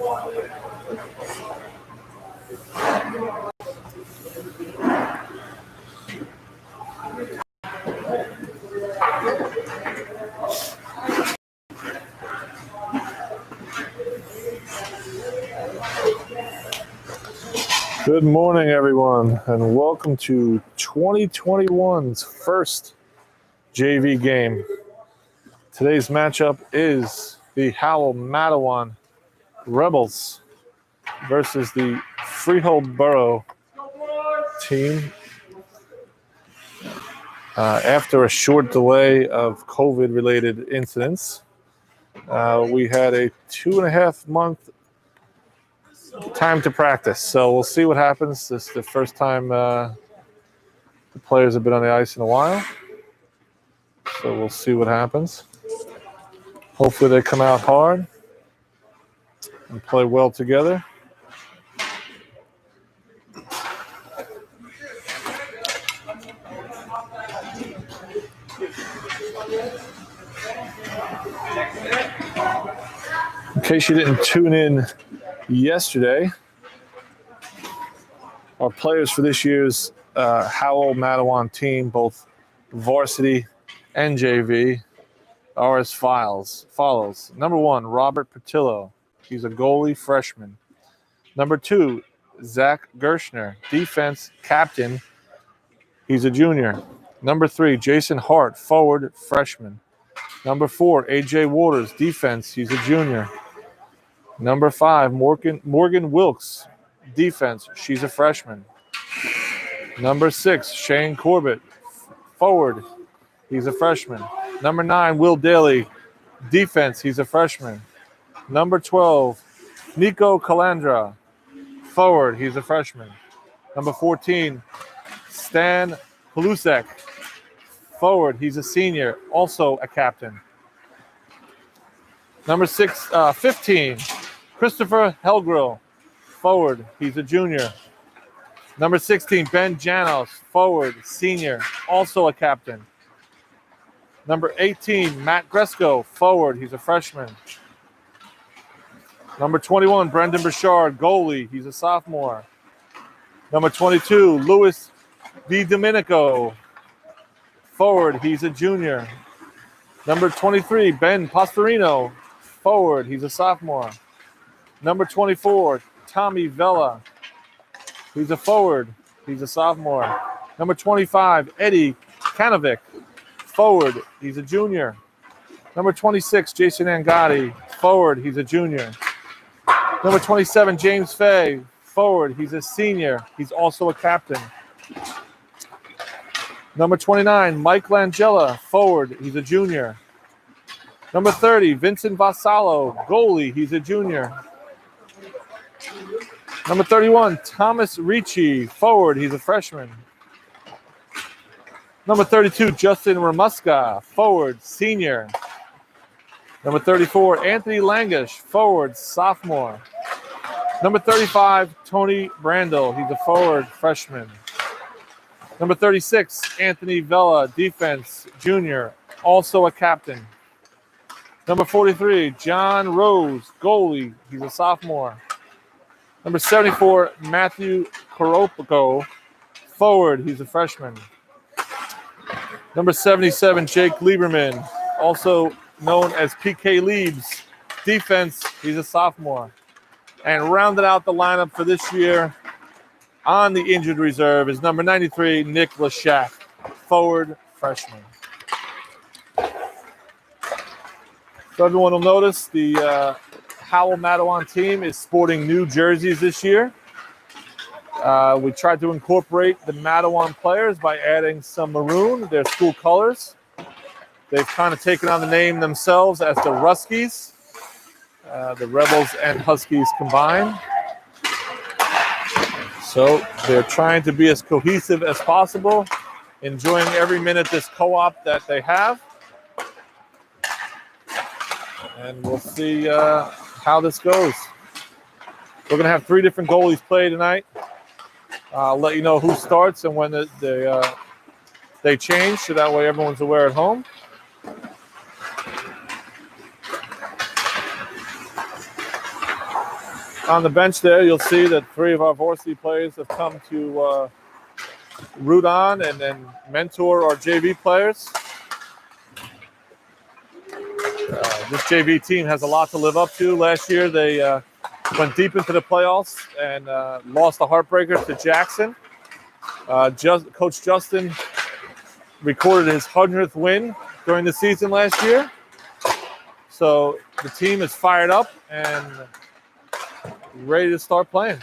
Good morning, everyone, and welcome to 2021's first JV game. Today's matchup is the Howell Matawan Rebels versus the Freehold Boro team. After a short delay of COVID-related incidents, we had a 2.5 month time to practice. So we'll see what happens. This is the first time the players have been on the ice in a while. So we'll see what happens. Hopefully they come out hard and play well together. In case you didn't tune in yesterday, our players for this year's Howell Matawan team, both varsity and JV, are as follows. Number 1, Robert Patillo. He's a goalie freshman. Number 2, Zach Gershner, defense captain. He's a junior. Number 3, Jason Hart, forward freshman. Number 4, AJ Waters, defense. He's a junior. Number 5, Morgan Wilkes, defense. She's a freshman. Number 6, Shane Corbett, forward. He's a freshman. Number 9, Will Daly, defense. He's a freshman. Number 12, Nico Calandra, forward. He's a freshman. Number 14, Stan Palusek, forward. He's a senior, also a captain. Number 15, Christopher Helgrill, forward. He's a junior. Number 16, Ben Janos, forward, senior, also a captain. Number 18, Matt Gresco, forward. He's a freshman. Number 21, Brendan Bouchard, goalie. He's a sophomore. Number 22, Louis Di Domenico, forward. He's a junior. Number 23, Ben Pastorino, forward. He's a sophomore. Number 24, Tommy Vella. He's a forward. He's a sophomore. Number 25, Eddie Kanovic, forward. He's a junior. Number 26, Jason Angadi, forward. He's a junior. Number 27, James Fay, forward. He's a senior. He's also a captain. Number 29, Mike Langella, forward. He's a junior. Number 30, Vincent Vassallo, goalie. He's a junior. Number 31, Thomas Ricci, forward. He's a freshman. Number 32, Justin Ramuska, forward, senior. Number 34, Anthony Langish, forward, sophomore. Number 35, Tony Brandel. He's a forward, freshman. Number 36, Anthony Vella, defense, junior, also a captain. Number 43, John Rose, goalie. He's a sophomore. Number 74, Matthew Koropico, forward. He's a freshman. Number 77, Jake Lieberman, also known as PK Liebs, defense. He's a sophomore. And rounded out the lineup for this year on the injured reserve is number 93, Nick Lashak, forward, freshman. So everyone will notice the Howell Matawan team is sporting new jerseys this year. We tried to incorporate the Matawan players by adding some maroon, their school colors. They've kind of taken on the name themselves as the Ruskies, the Rebels and Huskies combined. So they're trying to be as cohesive as possible, enjoying every minute this co-op that they have. And we'll see how this goes. We're going to have 3 different goalies play tonight. I'll let you know who starts and when they change, so that way everyone's aware at home. on the bench there, you'll see that 3 of our varsity players have come to root on and mentor our JV players. This JV team has a lot to live up to. Last year, they went deep into the playoffs and lost a heartbreaker to Jackson. Coach Justin recorded his 100th win during the season last year. So the team is fired up and ready to start playing.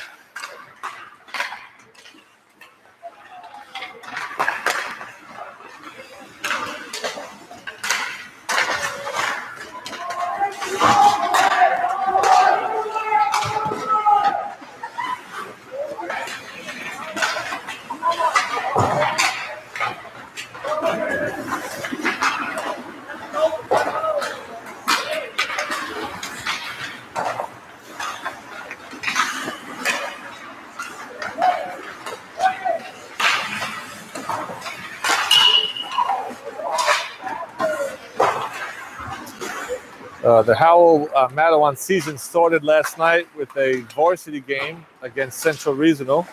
The Howell Matawan season started last night with a varsity game against Central Regional.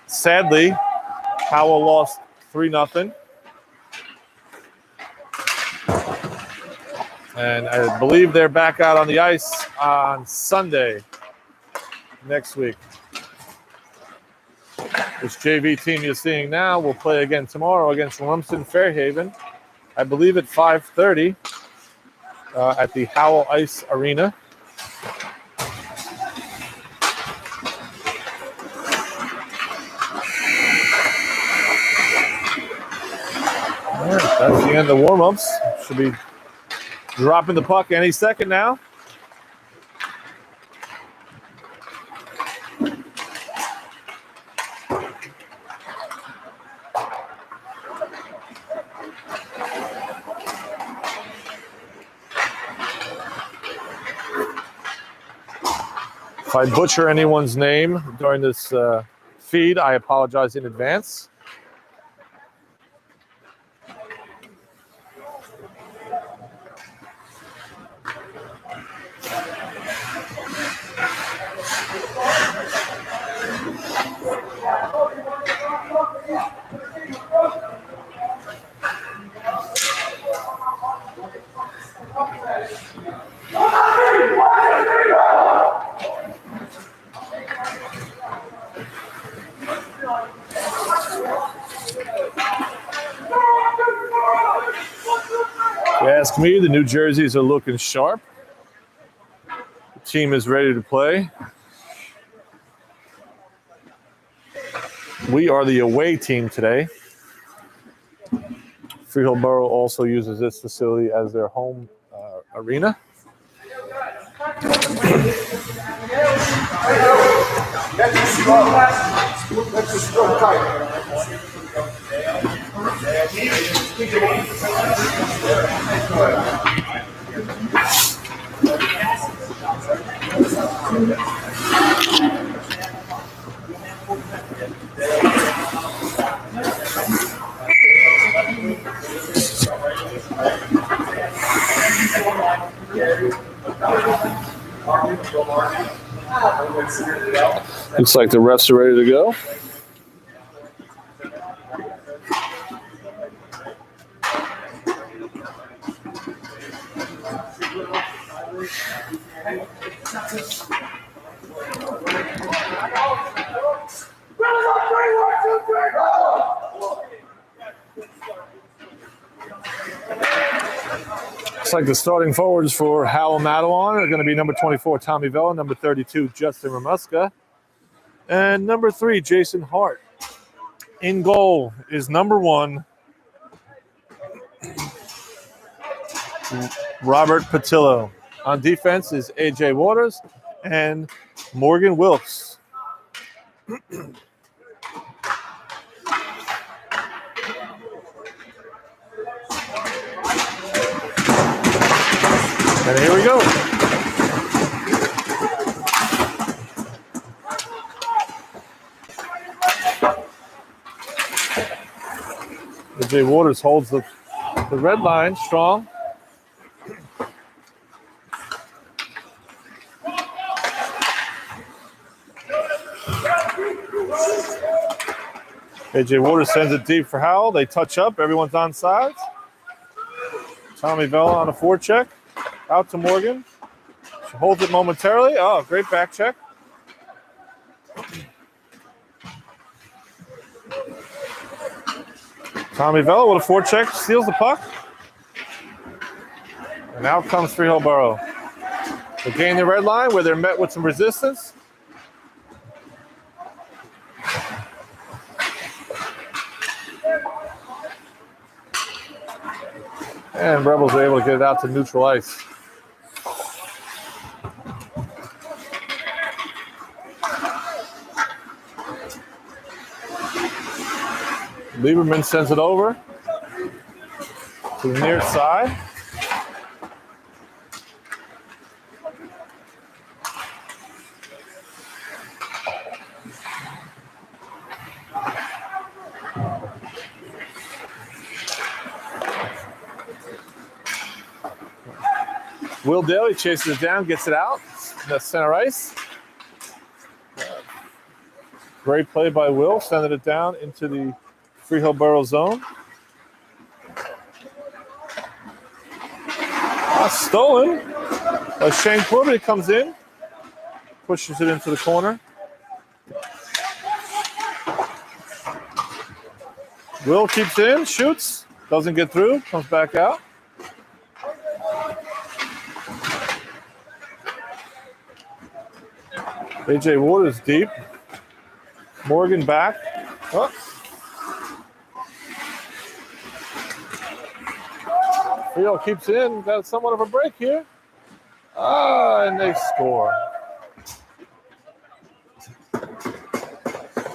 Sadly, Howell lost 3-0. And I believe they're back out on the ice on Sunday next week. This JV team you're seeing now will play again tomorrow against Lumsden Fairhaven, I believe at 5:30 at the Howell Ice Arena. All right, that's the end of warm-ups. Should be dropping the puck any second now. If I butcher anyone's name during this feed, I apologize in advance. If you ask me, the New Jerseys are looking sharp. The team is ready to play. We are the away team today. Freehold Boro also uses this facility as their home arena. Looks like the refs are ready to go. Looks like the starting forwards for Howell Matawan are going to be number 24, Tommy Vella, number 32, Justin Ramuska, and number 3, Jason Hart. In goal is number 1, Robert Patillo. On defense is AJ Waters and Morgan Wilkes. And here we go. AJ Waters holds the red line strong. AJ Waters sends it deep for Howell. They touch up. Everyone's on sides. Tommy Vella on a forecheck. Out to Morgan. She holds it momentarily. Oh, great back check. Tommy Vella with a forecheck. Steals the puck. And out comes Freehold Boro. They gain the red line where they're met with some resistance. And Rebels are able to get it out to neutral ice. Lieberman sends it over to the near side. Will Daly chases it down, gets it out. That's center ice. Great play by Will, sending it down into the Freehold Boro zone. Stolen by Shane Corbett. Comes in, pushes it into the corner. Will keeps in, shoots, doesn't get through, comes back out. AJ Waters deep. Morgan back. Oh. Freehold keeps in. Got somewhat of a break here. And they score.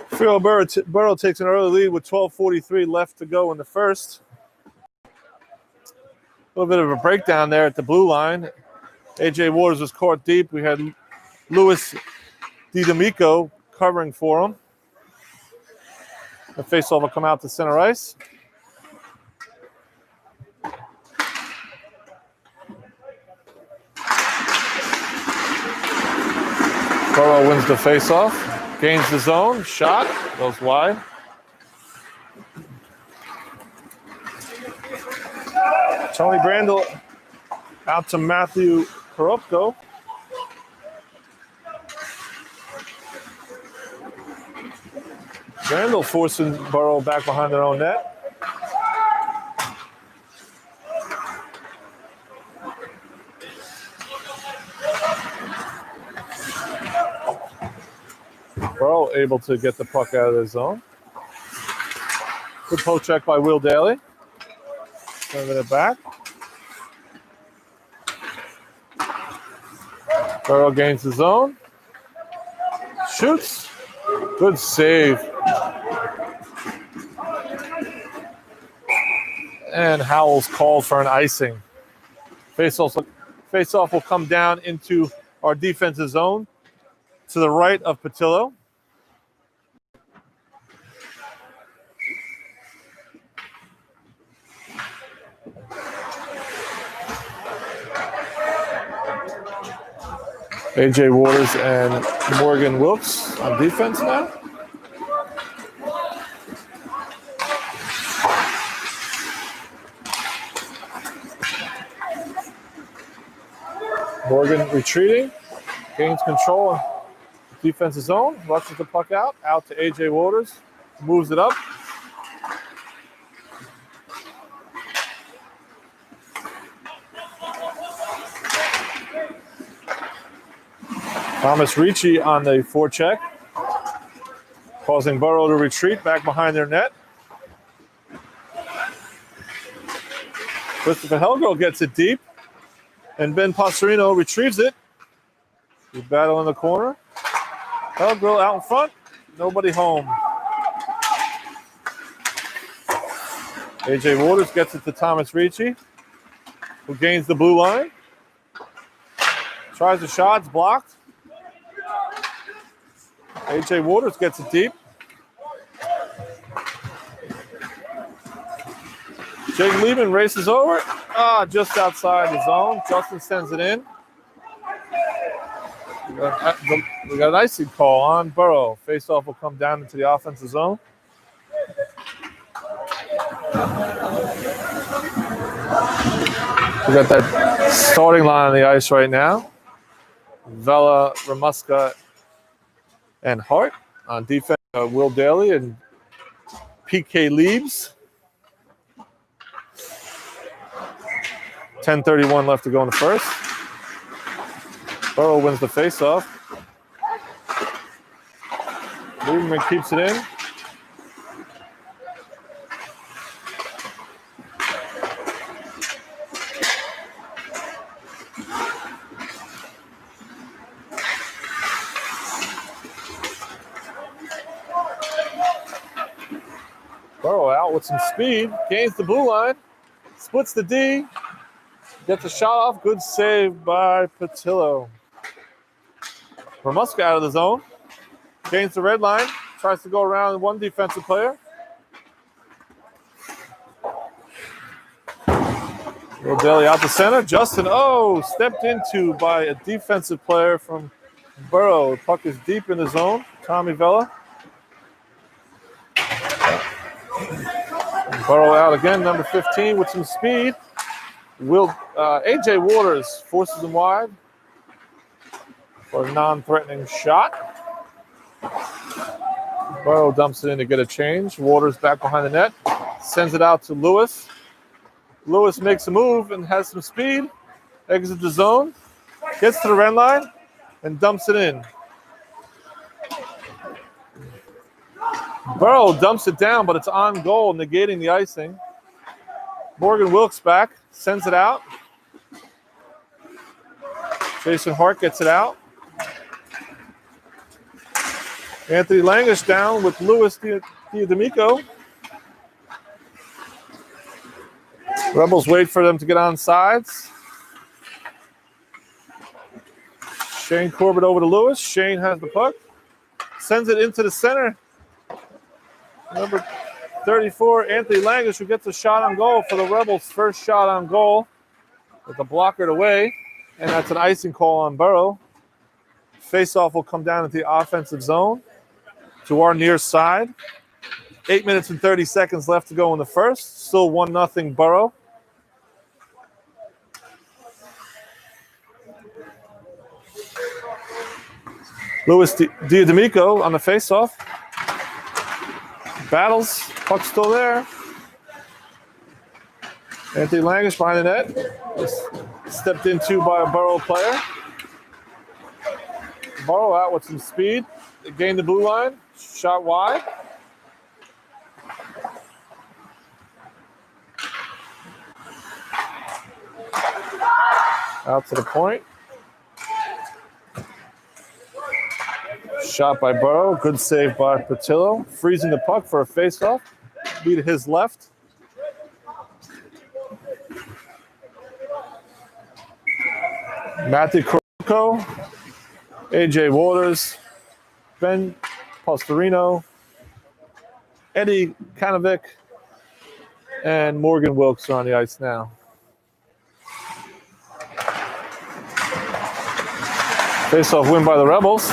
Freehold Boro takes an early lead with 12:43 left to go in the first. A little bit of a breakdown there at the blue line. AJ Waters was caught deep. We had Louis DiDomico covering for him. The faceoff will come out to center ice. Boro wins the faceoff, gains the zone, shot, goes wide. Tony Brandel out to Matthew Koropko. Brandel forcing Boro back behind their own net. Boro able to get the puck out of the zone. Good poke check by Will Daly. Sending it back. Boro gains the zone. Shoots. Good save. And Howell's called for an icing. Face-off will come down into our defensive zone to the right of Patillo. AJ Waters and Morgan Wilkes on defense now. Morgan retreating, gains control of defensive zone, rushes the puck out to AJ Waters, moves it up. Thomas Ricci on the forecheck, causing Boro to retreat back behind their net. Christopher Helgro gets it deep, and Ben Passerino retrieves it. We battle in the corner. Helgro out in front, nobody home. AJ Waters gets it to Thomas Ricci, who gains the blue line. Tries the shot, it's blocked. AJ Waters gets it deep. Jake Liebman races over it. Just outside the zone. Justin sends it in. We got an icing call on Boro. Face-off will come down into the offensive zone. We got that starting line on the ice right now. Vela, Ramuska, and Hart. On defense, Will Daly and PK Leaves. 10:31 left to go in the first. Boro wins the faceoff. Lieberman keeps it in. Boro out with some speed, gains the blue line, splits the D, gets a shot off. Good save by Patillo. Ramuska out of the zone, gains the red line, tries to go around one defensive player. Rodelli out the center. Justin, stepped into by a defensive player from Boro. The puck is deep in the zone. Tommy Vela. Boro out again, number 15 with some speed. AJ Waters forces him wide for a non-threatening shot. Boro dumps it in to get a change. Waters back behind the net. Sends it out to Lewis. Lewis makes a move and has some speed. Exits the zone. Gets to the red line and dumps it in. Boro dumps it down, but it's on goal, negating the icing. Morgan Wilkes back, sends it out. Jason Hart gets it out. Anthony Langish down with Louis D'Amico. Rebels wait for them to get on sides. Shane Corbett over to Lewis. Shane has the puck. Sends it into the center. Number 34, Anthony Langish, who gets a shot on goal for the Rebels' first shot on goal with the blocker away. And that's an icing call on Boro. Face-off will come down into the offensive zone to our near side. 8 minutes and 30 seconds left to go in the first. Still 1-0 Boro. Louis D'Amico on the face-off. Battles. Puck's still there. Anthony Langish behind the net. Stepped into by a Boro player. Boro out with some speed. They gain the blue line. Shot wide. Out to the point. Shot by Boro. Good save by Patillo. Freezing the puck for a face-off. Beat his left. Matthew Corco. AJ Waters. Ben Postorino. Eddie Kanovic. And Morgan Wilkes are on the ice now. Face-off win by the Rebels.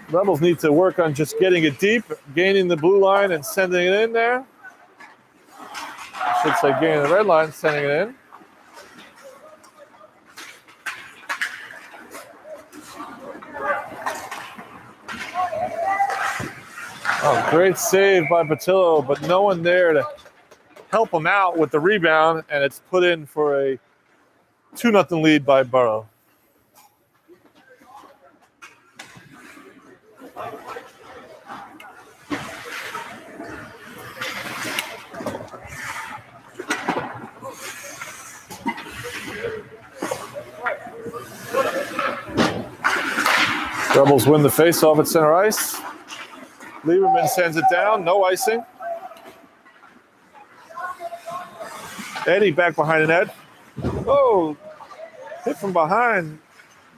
Rebels need to work on just getting it deep, gaining the blue line and sending it in there. I should say gaining the red line, sending it in. Oh, great save by Patillo, but no one there to help him out with the rebound, and it's put in for a 2-0 lead by Boro. Rebels win the face-off at center ice. Lieberman sends it down, no icing. Eddie back behind the net. Oh, hit from behind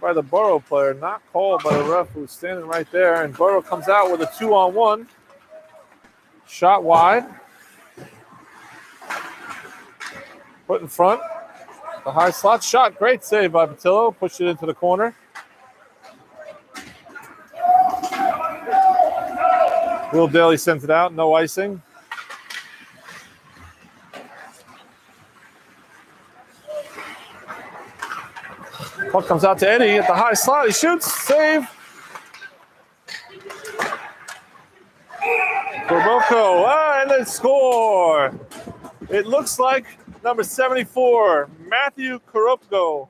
by the Boro player, not called by the ref who's standing right there. And Boro comes out with a 2-on-1. Shot wide. Put in front. The high slot shot. Great save by Patillo. Pushed it into the corner. Will Daly sends it out. No icing. Puck comes out to Eddie at the high slot. He shoots. Save. Boro, and then score. It looks like number 74, Matthew Koropko.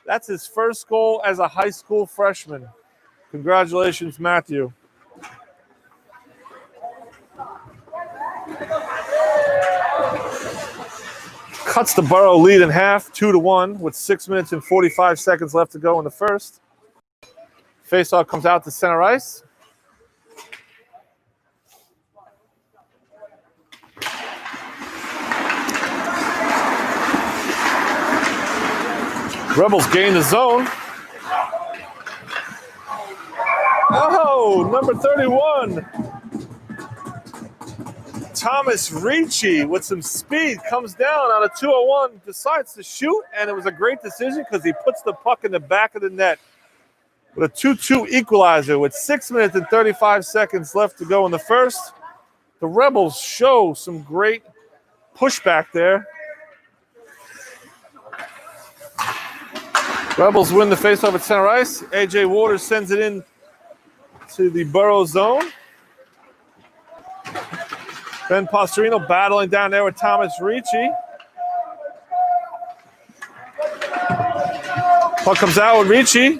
That's his first goal as a high school freshman. Congratulations, Matthew. Cuts the Boro lead in half, 2-1, with 6 minutes and 45 seconds left to go in the first. Faceoff comes out to center ice. Rebels gain the zone. Oh, number 31. Thomas Ricci with some speed comes down on a 2-on-1, decides to shoot, and it was a great decision because he puts the puck in the back of the net with a 2-2 equalizer with 6 minutes and 35 seconds left to go in the first. The Rebels show some great pushback there. Rebels win the faceoff at center ice. A.J. Waters sends it in to the Boro zone. Ben Pastorino battling down there with Thomas Ricci. Puck comes out with Ricci.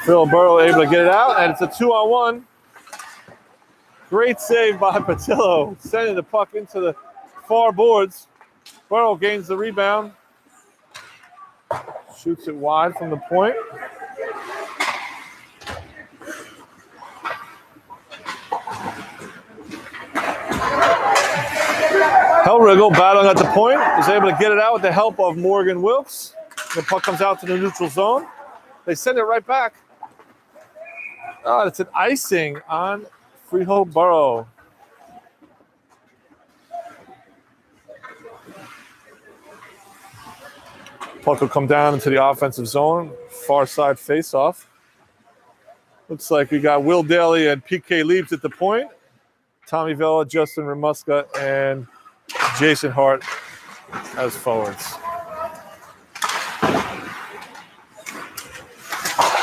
Phil Boro able to get it out, and it's a 2-on-1. Great save by Patillo, sending the puck into the far boards. Boro gains the rebound. Shoots it wide from the point. Hellrigel battling at the point, is able to get it out with the help of Morgan Wilkes. The puck comes out to the neutral zone. They send it right back. Oh, it's an icing on Freehold Boro. Puck will come down into the offensive zone. Far side face-off. Looks like we got Will Daly and PK Leaps at the point. Tommy Vela, Justin Ramuska, and Jason Hart as forwards.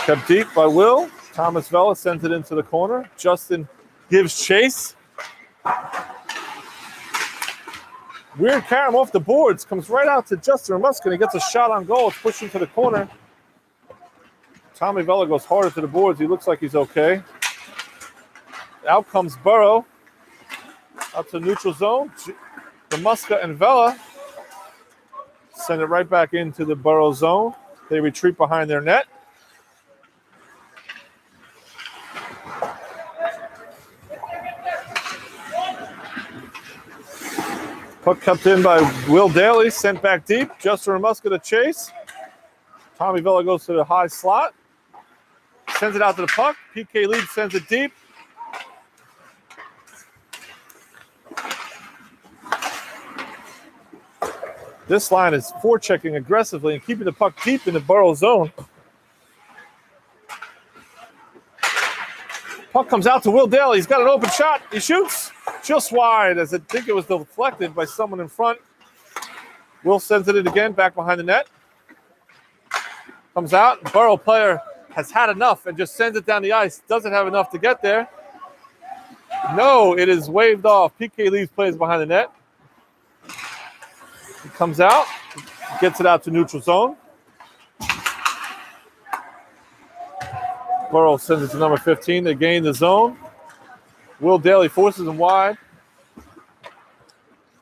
Kept deep by Will. Thomas Vela sends it into the corner. Justin gives chase. Weird carom off the boards. Comes right out to Justin Ramuska, and he gets a shot on goal. It's pushed into the corner. Tommy Vela goes harder to the boards. He looks like he's okay. Out comes Boro. Out to neutral zone. Ramuska and Vela send it right back into the Boro zone. They retreat behind their net. Puck kept in by Will Daly, sent back deep. Justin Ramuska to chase. Tommy Vela goes to the high slot. Sends it out to the puck. PK Lead sends it deep. This line is forechecking aggressively and keeping the puck deep in the Boro zone. Puck comes out to Will Daly. He's got an open shot. He shoots just wide, as I think it was deflected by someone in front. Will sends it in again, back behind the net. Comes out. Boro player has had enough and just sends it down the ice. Doesn't have enough to get there. No, it is waved off. PK Leaves plays behind the net. He comes out, gets it out to neutral zone. Boro sends it to number 15. They gain the zone. Will Daly forces him wide.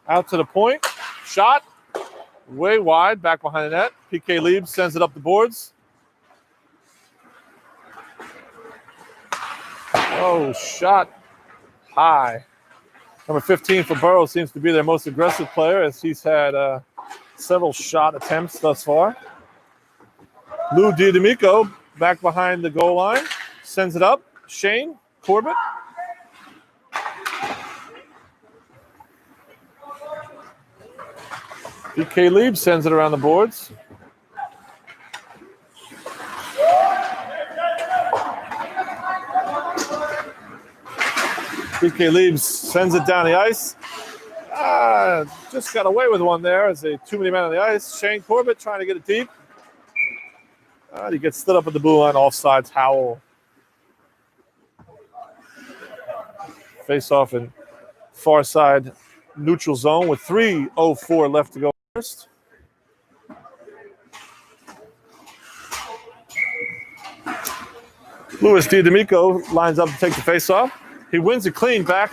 Out to the point. Shot. Way wide, back behind the net. PK Leibs sends it up the boards. Oh, shot high. Number 15 for Boro seems to be their most aggressive player, as he's had several shot attempts thus far. Lou DiDomico back behind the goal line. Sends it up. Shane Corbett. PK Lieb sends it around the boards. PK Lieb sends it down the ice. Just got away with one there as a too many men on the ice. Shane Corbett trying to get it deep. He gets stood up at the blue line, offsides. Howell. Face off in far side neutral zone with 3:04 left to go first. Louis DiDomenico lines up to take the face off. He wins it clean back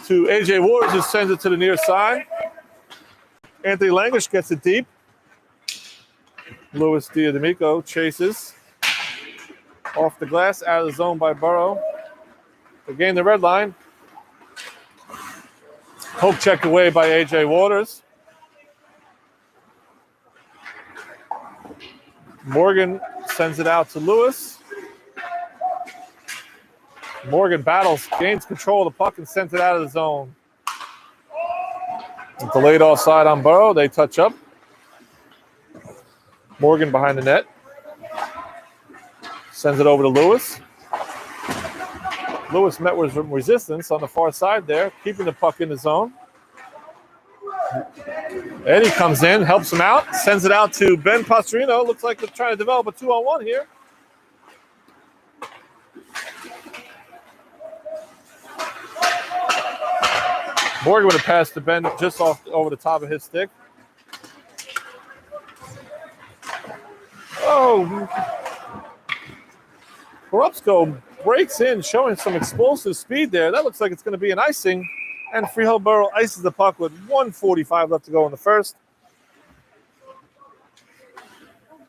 to A.J. Waters, who sends it to the near side. Anthony Langish gets it deep. Louis DiDomenico chases. Off the glass, out of the zone by Boro. They gain the red line. Poke checked away by A.J. Waters. Morgan sends it out to Lewis. Morgan battles, gains control of the puck, and sends it out of the zone. Delayed offside on Boro. They touch up. Morgan behind the net. Sends it over to Lewis. Lewis met with resistance on the far side there, keeping the puck in the zone. Eddie comes in, helps him out, sends it out to Ben Pastorino. Looks like they're trying to develop a 2-on-1 here. Morgan would have passed to Ben just over the top of his stick. Oh, Korupsko breaks in, showing some explosive speed there. That looks like it's going to be an icing. And Freehold Boro ices the puck with 1:45 left to go in the first.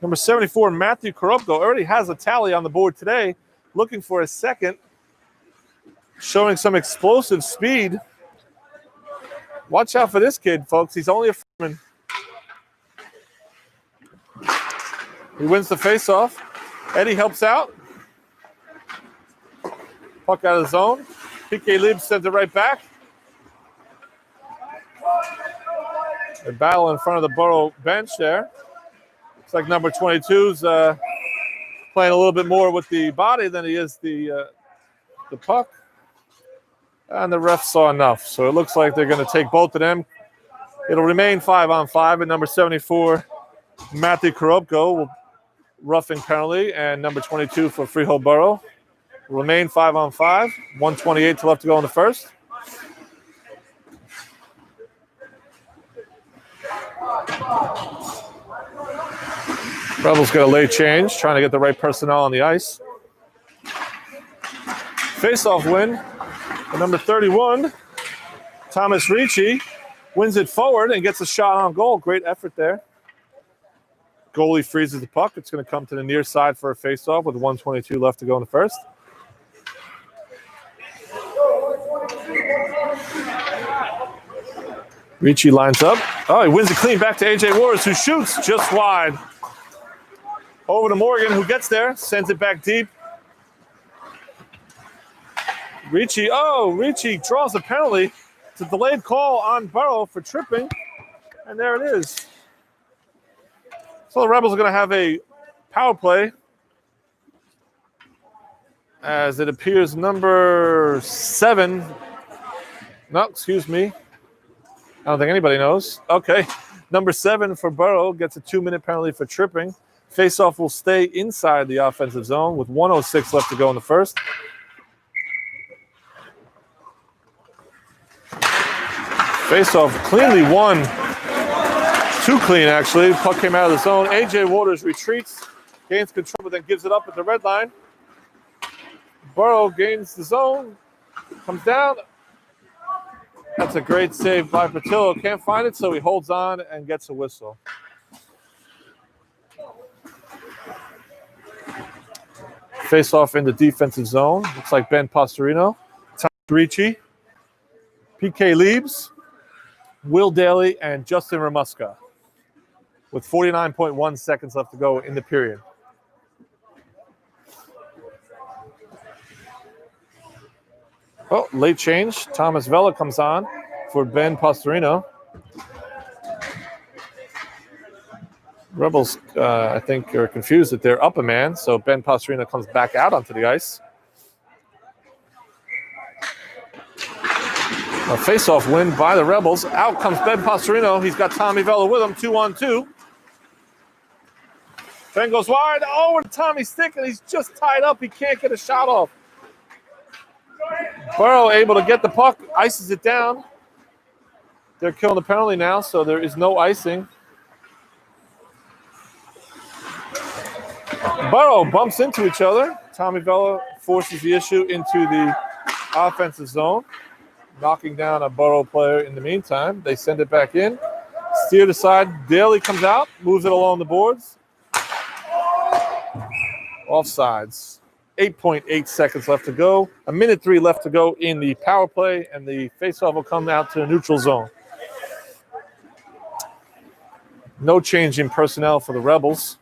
Number 74, Matthew Korupko, already has a tally on the board today. Looking for a second. Showing some explosive speed. Watch out for this kid, folks. He's only a freshman. He wins the faceoff. Eddie helps out. Puck out of the zone. PK Lieb sends it right back. A battle in front of the Boro bench there. Looks like number 22's playing a little bit more with the body than he is the puck. And the ref saw enough. So it looks like they're going to take both of them. It'll remain 5-on-5. And number 74, Matthew Korupko, will roughing penalty. And number 22 for Freehold Boro will remain 5-on-5. 1:28 to left to go in the first. Rebels got a late change, trying to get the right personnel on the ice. Face-off win. And number 31, Thomas Ricci, wins it forward and gets a shot on goal. Great effort there. Goalie freezes the puck. It's going to come to the near side for a face-off with 1:22 left to go in the first. Ricci lines up. Oh, he wins it clean back to A.J. Waters, who shoots just wide. Over to Morgan, who gets there, sends it back deep. Ricci draws a penalty. It's a delayed call on Boro for tripping. And there it is. So the Rebels are going to have a power play. As it appears number 7. No, excuse me. I don't think anybody knows. Okay. Number 7 for Boro gets a 2-minute penalty for tripping. Faceoff will stay inside the offensive zone with 1:06 left to go in the first. Faceoff cleanly won. Too clean, actually. Puck came out of the zone. A.J. Waters retreats, gains control, but then gives it up at the red line. Boro gains the zone, comes down. That's a great save by Patillo. Can't find it, so he holds on and gets a whistle. Face-off in the defensive zone. Looks like Ben Pastorino, Tom Ricci, PK Liebs, Will Daly, and Justin Ramuska with 49.1 seconds left to go in the period. Oh, late change. Thomas Vela comes on for Ben Pastorino. Rebels, I think, are confused that they're up a man, so Ben Pastorino comes back out onto the ice. A face-off win by the Rebels. Out comes Ben Pastorino. He's got Tommy Vella with him, 2-on-2. Ben goes wide. Oh, and Tommy's stick, and he's just tied up. He can't get a shot off. Boro able to get the puck, ices it down. They're killing the penalty now, so there is no icing. Boro bumps into each other. Tommy Vella forces the issue into the offensive zone, knocking down a Boro player in the meantime. They send it back in. Steer to side. Daly comes out, moves it along the boards. Offsides. 8.8 seconds left to go. 1:03 left to go in the power play, and the faceoff will come out to the neutral zone. No change in personnel for the Rebels.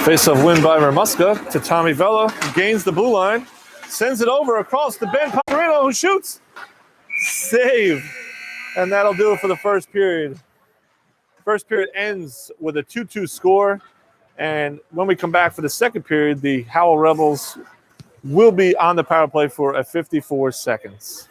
Faceoff win by Ramuska to Tommy Vella, who gains the blue line, sends it over across to Ben Pastorino, who shoots. Save. And that'll do it for the first period. First period ends with a 2-2 score. And when we come back for the second period, the Howell Rebels will be on the power play for 54 seconds.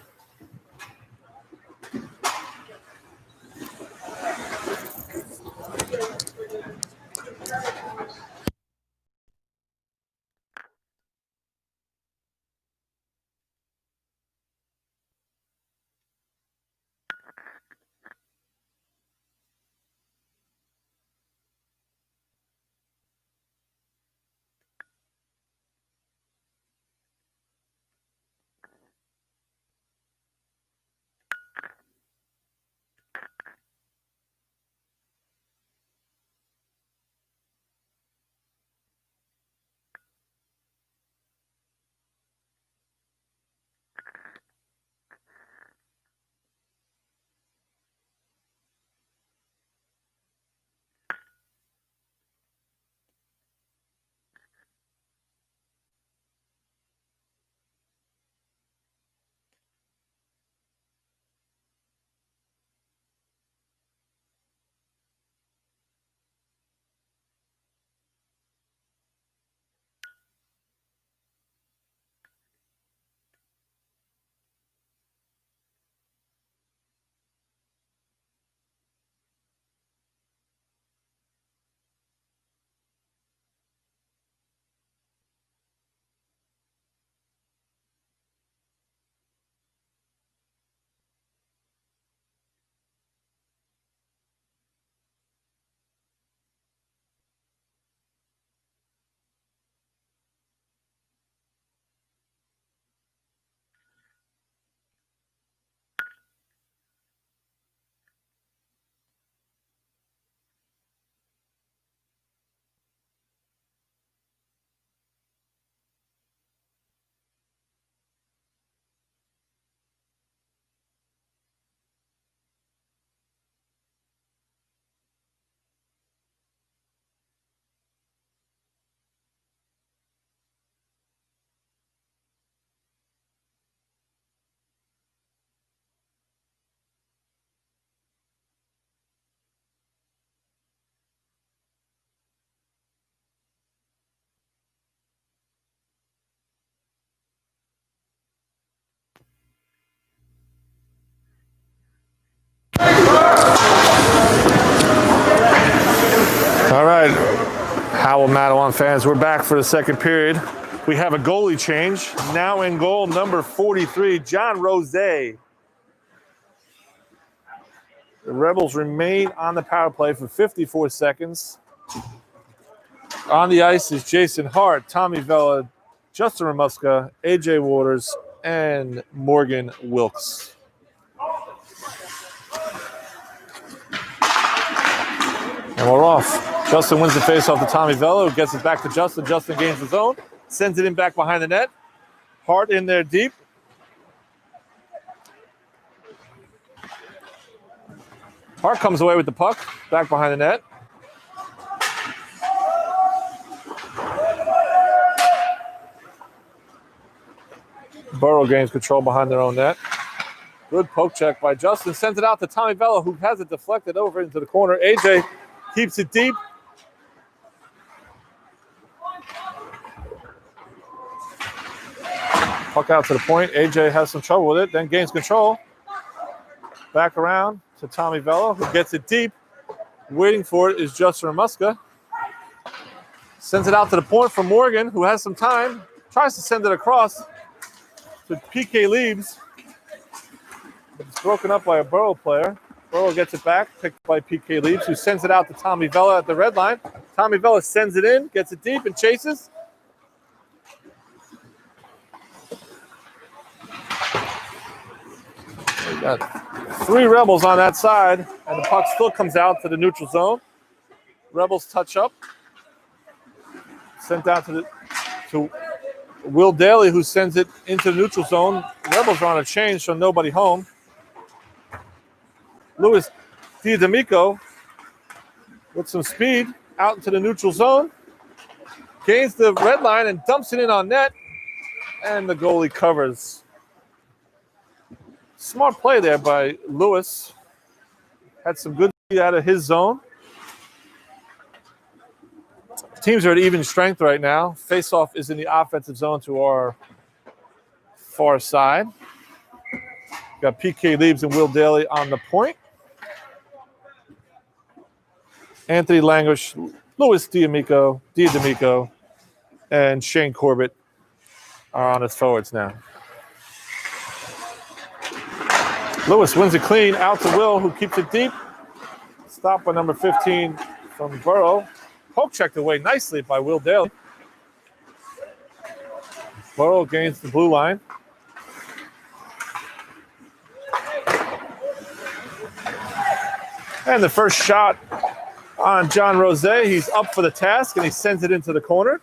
All right, Howell Matawan fans, we're back for the second period. We have a goalie change. Now in goal, number 43, John Rose. The Rebels remain on the power play for 54 seconds. On the ice is Jason Hart, Tommy Vella, Justin Ramuska, AJ Waters, and Morgan Wilkes. And we're off. Justin wins the faceoff to Tommy Vella, who gets it back to Justin. Justin gains the zone, sends it in back behind the net. Hart in there deep. Hart comes away with the puck, back behind the net. Boro gains control behind their own net. Good poke check by Justin. Sends it out to Tommy Vella, who has it deflected over into the corner. AJ keeps it deep. Puck out to the point. AJ has some trouble with it, then gains control. Back around to Tommy Vella, who gets it deep. Waiting for it is Justin Ramuska. Sends it out to the point for Morgan, who has some time. Tries to send it across to PK Leaves. But it's broken up by a Boro player. Boro gets it back, picked by PK Leaves, who sends it out to Tommy Vella at the red line. Tommy Vella sends it in, gets it deep, and chases. We got 3 Rebels on that side, and the puck still comes out to the neutral zone. Rebels touch up. Sent down to Will Daly, who sends it into the neutral zone. Rebels are on a change, so nobody home. Louis D'Amico with some speed out into the neutral zone. Gains the red line and dumps it in on net. And the goalie covers. Smart play there by Lewis. Had some good speed out of his zone. Teams are at even strength right now. Face-off is in the offensive zone to our far side. Got PK Leaves and Will Daly on the point. Anthony Languish, Louis D'Amico, and Shane Corbett are on his forwards now. Lewis wins it clean out to Will, who keeps it deep. Stopped by number 15 from Boro. Poke checked away nicely by Will Daly. Boro gains the blue line. And the first shot on John Rose. He's up for the task, and he sends it into the corner.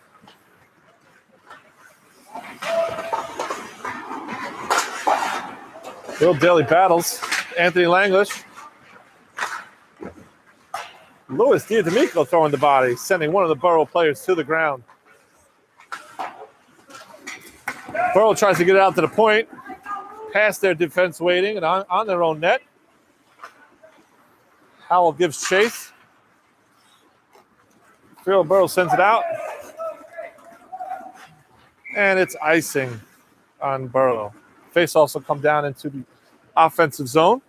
Will Daly battles Anthony Langlish. Louis D'Amico throwing the body, sending one of the Boro players to the ground. Boro tries to get it out to the point, past their defense waiting, and on their own net. Howell gives chase. Freehold Boro sends it out. And it's icing on Boro. Face also come down into the offensive zone.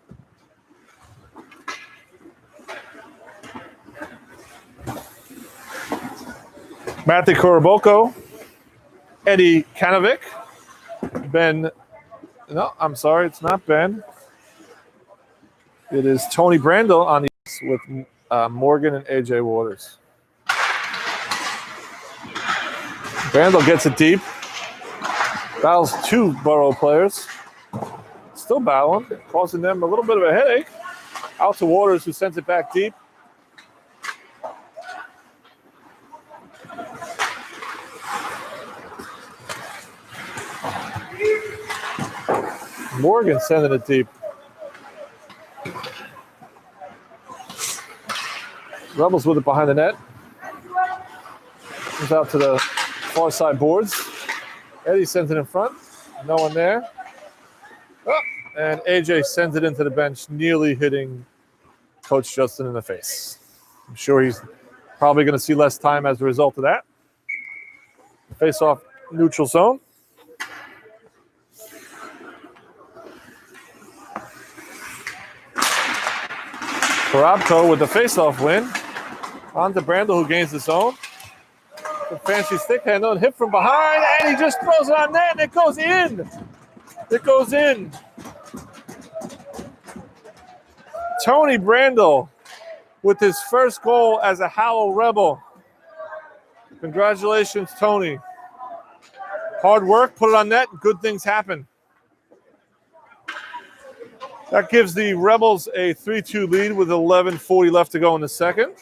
Matthew Koroboko, Eddie Kanovic, it's not Ben. It is Tony Brandel on the with Morgan and AJ Waters. Brandel gets it deep. Battles 2 Boro players. Still battling, causing them a little bit of a headache. Out to Waters, who sends it back deep. Morgan sending it deep. Rebels with it behind the net. Comes out to the far side boards. Eddie sends it in front. No one there. Oh, and AJ sends it into the bench, nearly hitting Coach Justin in the face. I'm sure he's probably going to see less time as a result of that. Face off neutral zone. Korobko with the face-off win. On to Brandel, who gains the zone. The fancy stick handle and hit from behind, and he just throws it on net, and it goes in. It goes in. Tony Brandel with his first goal as a Howell Rebel. Congratulations, Tony. Hard work, put it on net, good things happen. That gives the Rebels a 3-2 lead with 11:40 left to go in the second.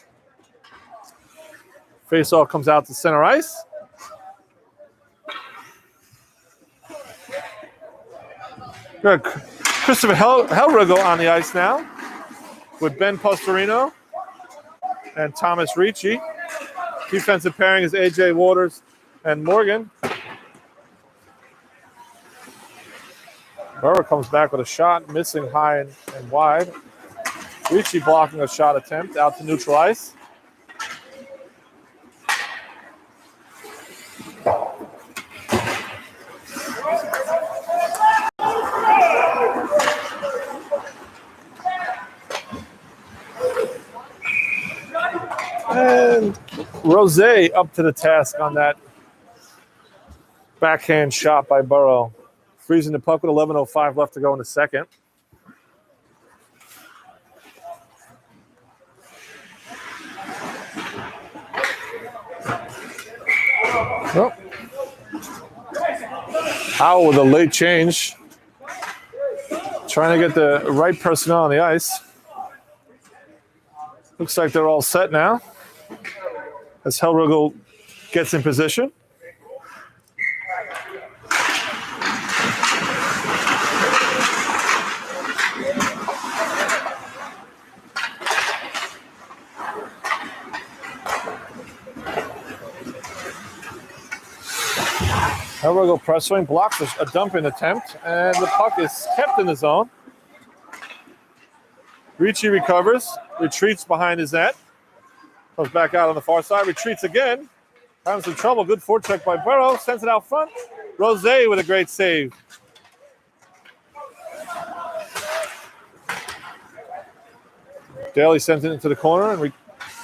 Faceoff comes out to center ice. Good. Christopher Helrigo on the ice now with Ben Postorino and Thomas Ricci. Defensive pairing is AJ Waters and Morgan. Boro comes back with a shot, missing high and wide. Ricci blocking a shot attempt out to neutral ice. And Rose up to the task on that backhand shot by Boro. Freezing the puck with 11:05 left to go in the second. Nope. Howell with a late change. Trying to get the right personnel on the ice. Looks like they're all set now. As Hellrigel gets in position. Hellrigel press swing, blocks a dumping attempt, and the puck is kept in the zone. Ricci recovers, retreats behind his net. Comes back out on the far side, retreats again. Having some trouble, good forecheck by Boro, sends it out front. Rose with a great save. Daly sends it into the corner and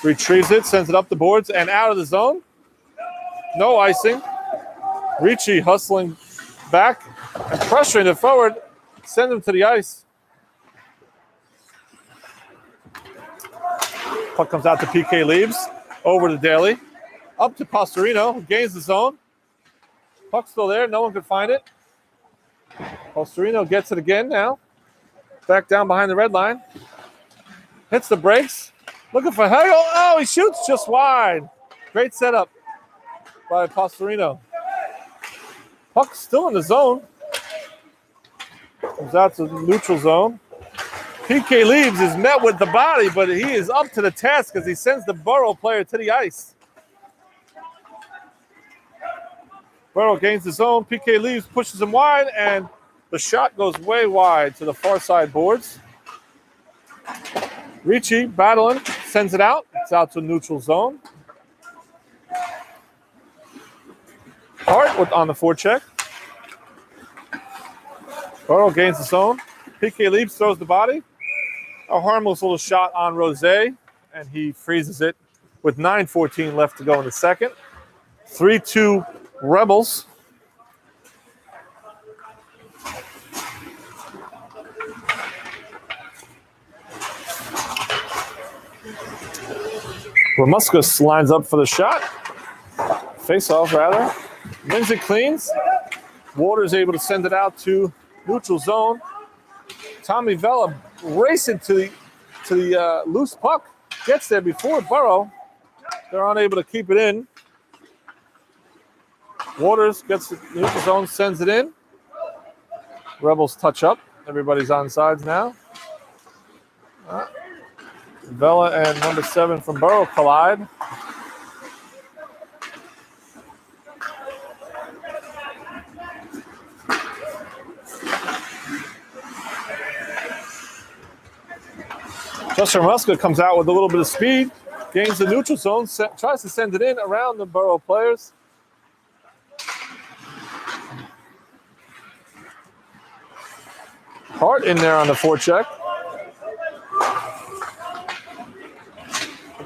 retrieves it, sends it up the boards and out of the zone. No icing. Ricci hustling back and pressuring it forward, send him to the ice. Puck comes out to PK Leaves, over to Daly, up to Pastorino, who gains the zone. Puck's still there, no one could find it. Pastorino gets it again now, back down behind the red line. Hits the brakes, looking for Howell. Oh, he shoots just wide. Great setup by Pastorino. Puck's still in the zone. Comes out to the neutral zone. PK Leaves is met with the body, but he is up to the task as he sends the Boro player to the ice. Boro gains the zone. PK Leaves pushes him wide, and the shot goes way wide to the far side boards. Ricci battling, sends it out. It's out to neutral zone. Hart on the forecheck. Boro gains the zone. PK Leaves throws the body. A harmless little shot on Rose, and he freezes it with 9:14 left to go in the second. 3-2 Rebels. Ramuskus lines up for the shot. Face-off, rather. Wins it cleans. Waters able to send it out to neutral zone. Tommy Vella racing to the loose puck. Gets there before Boro. They're unable to keep it in. Waters gets the neutral zone, sends it in. Rebels touch up. Everybody's on sides now. Vella and number 7 from Boro collide. Justin Muska comes out with a little bit of speed, gains the neutral zone, tries to send it in around the Boro players. Hart in there on the forecheck.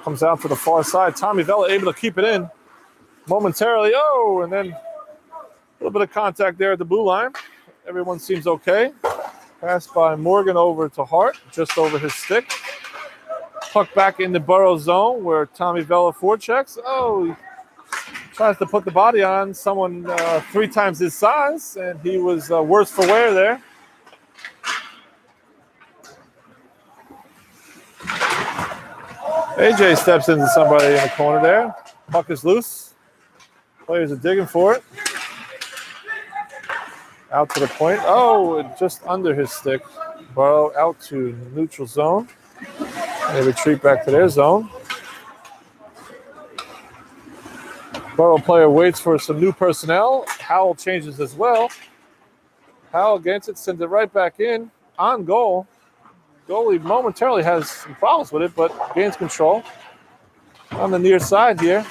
Comes out to the far side. Tommy Vella able to keep it in momentarily. Oh, and then a little bit of contact there at the blue line. Everyone seems okay. Pass by Morgan over to Hart, just over his stick. Puck back in the Boro zone where Tommy Vella forechecks. Oh, he tries to put the body on someone 3 times his size, and he was worse for wear there. AJ steps into somebody in the corner there. Puck is loose. Players are digging for it. Out to the point. Oh, just under his stick. Boro out to neutral zone. They retreat back to their zone. Boro player waits for some new personnel. Howell changes as well. Howell gets it, sends it right back in. On goal. Goalie momentarily has some problems with it, but gains control. On the near side here.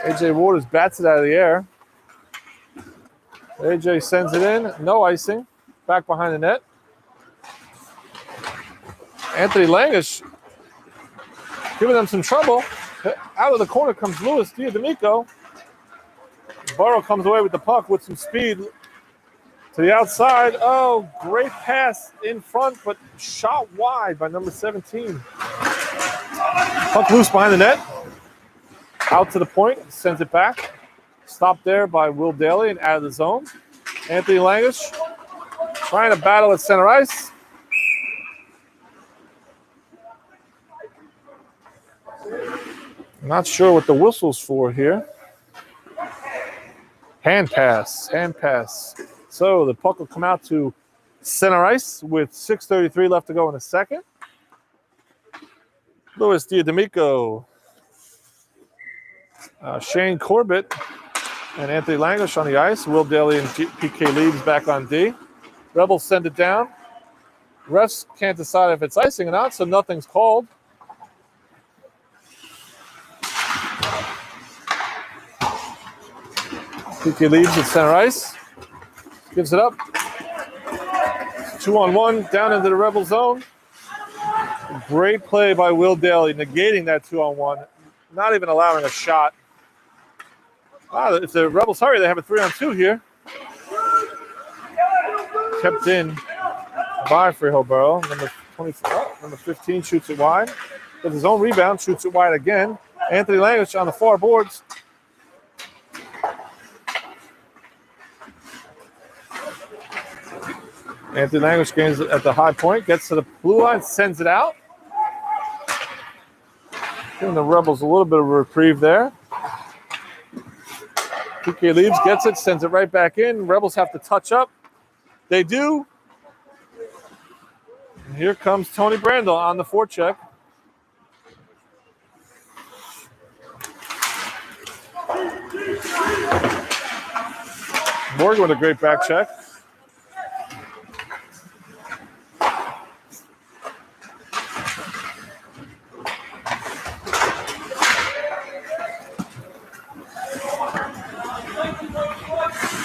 AJ Waters bats it out of the air. AJ sends it in. No icing. Back behind the net. Anthony Langish giving them some trouble. Out of the corner comes Luis D'Amico. Boro comes away with the puck with some speed to the outside. Oh, great pass in front, but shot wide by number 17. Puck loose behind the net. Out to the point, sends it back. Stopped there by Will Daly and out of the zone. Anthony Langish trying to battle at center ice. Not sure what the whistle's for here. Hand pass. So the puck will come out to center ice with 6:33 left to go in the second. Luis D'Amico, Shane Corbett, and Anthony Langish on the ice. Will Daly and PK Leeds back on D. Rebels send it down. Refs can't decide if it's icing or not, so nothing's called. PK Leeds at center ice. Gives it up. 2-on-1 down into the Rebel zone. Great play by Will Daly, negating that 2-on-1. Not even allowing a shot. Wow, if the Rebels hurry, they have a 3-on-2 here. Kept in by Freehold Boro. Number 15 shoots it wide. With his own rebound, shoots it wide again. Anthony Langish on the far boards. Anthony Langish gains it at the high point, gets to the blue line, sends it out. Giving the Rebels a little bit of a reprieve there. PK Leaves gets it, sends it right back in. Rebels have to touch up. They do. And here comes Tony Brandel on the forecheck. Morgan with a great back check.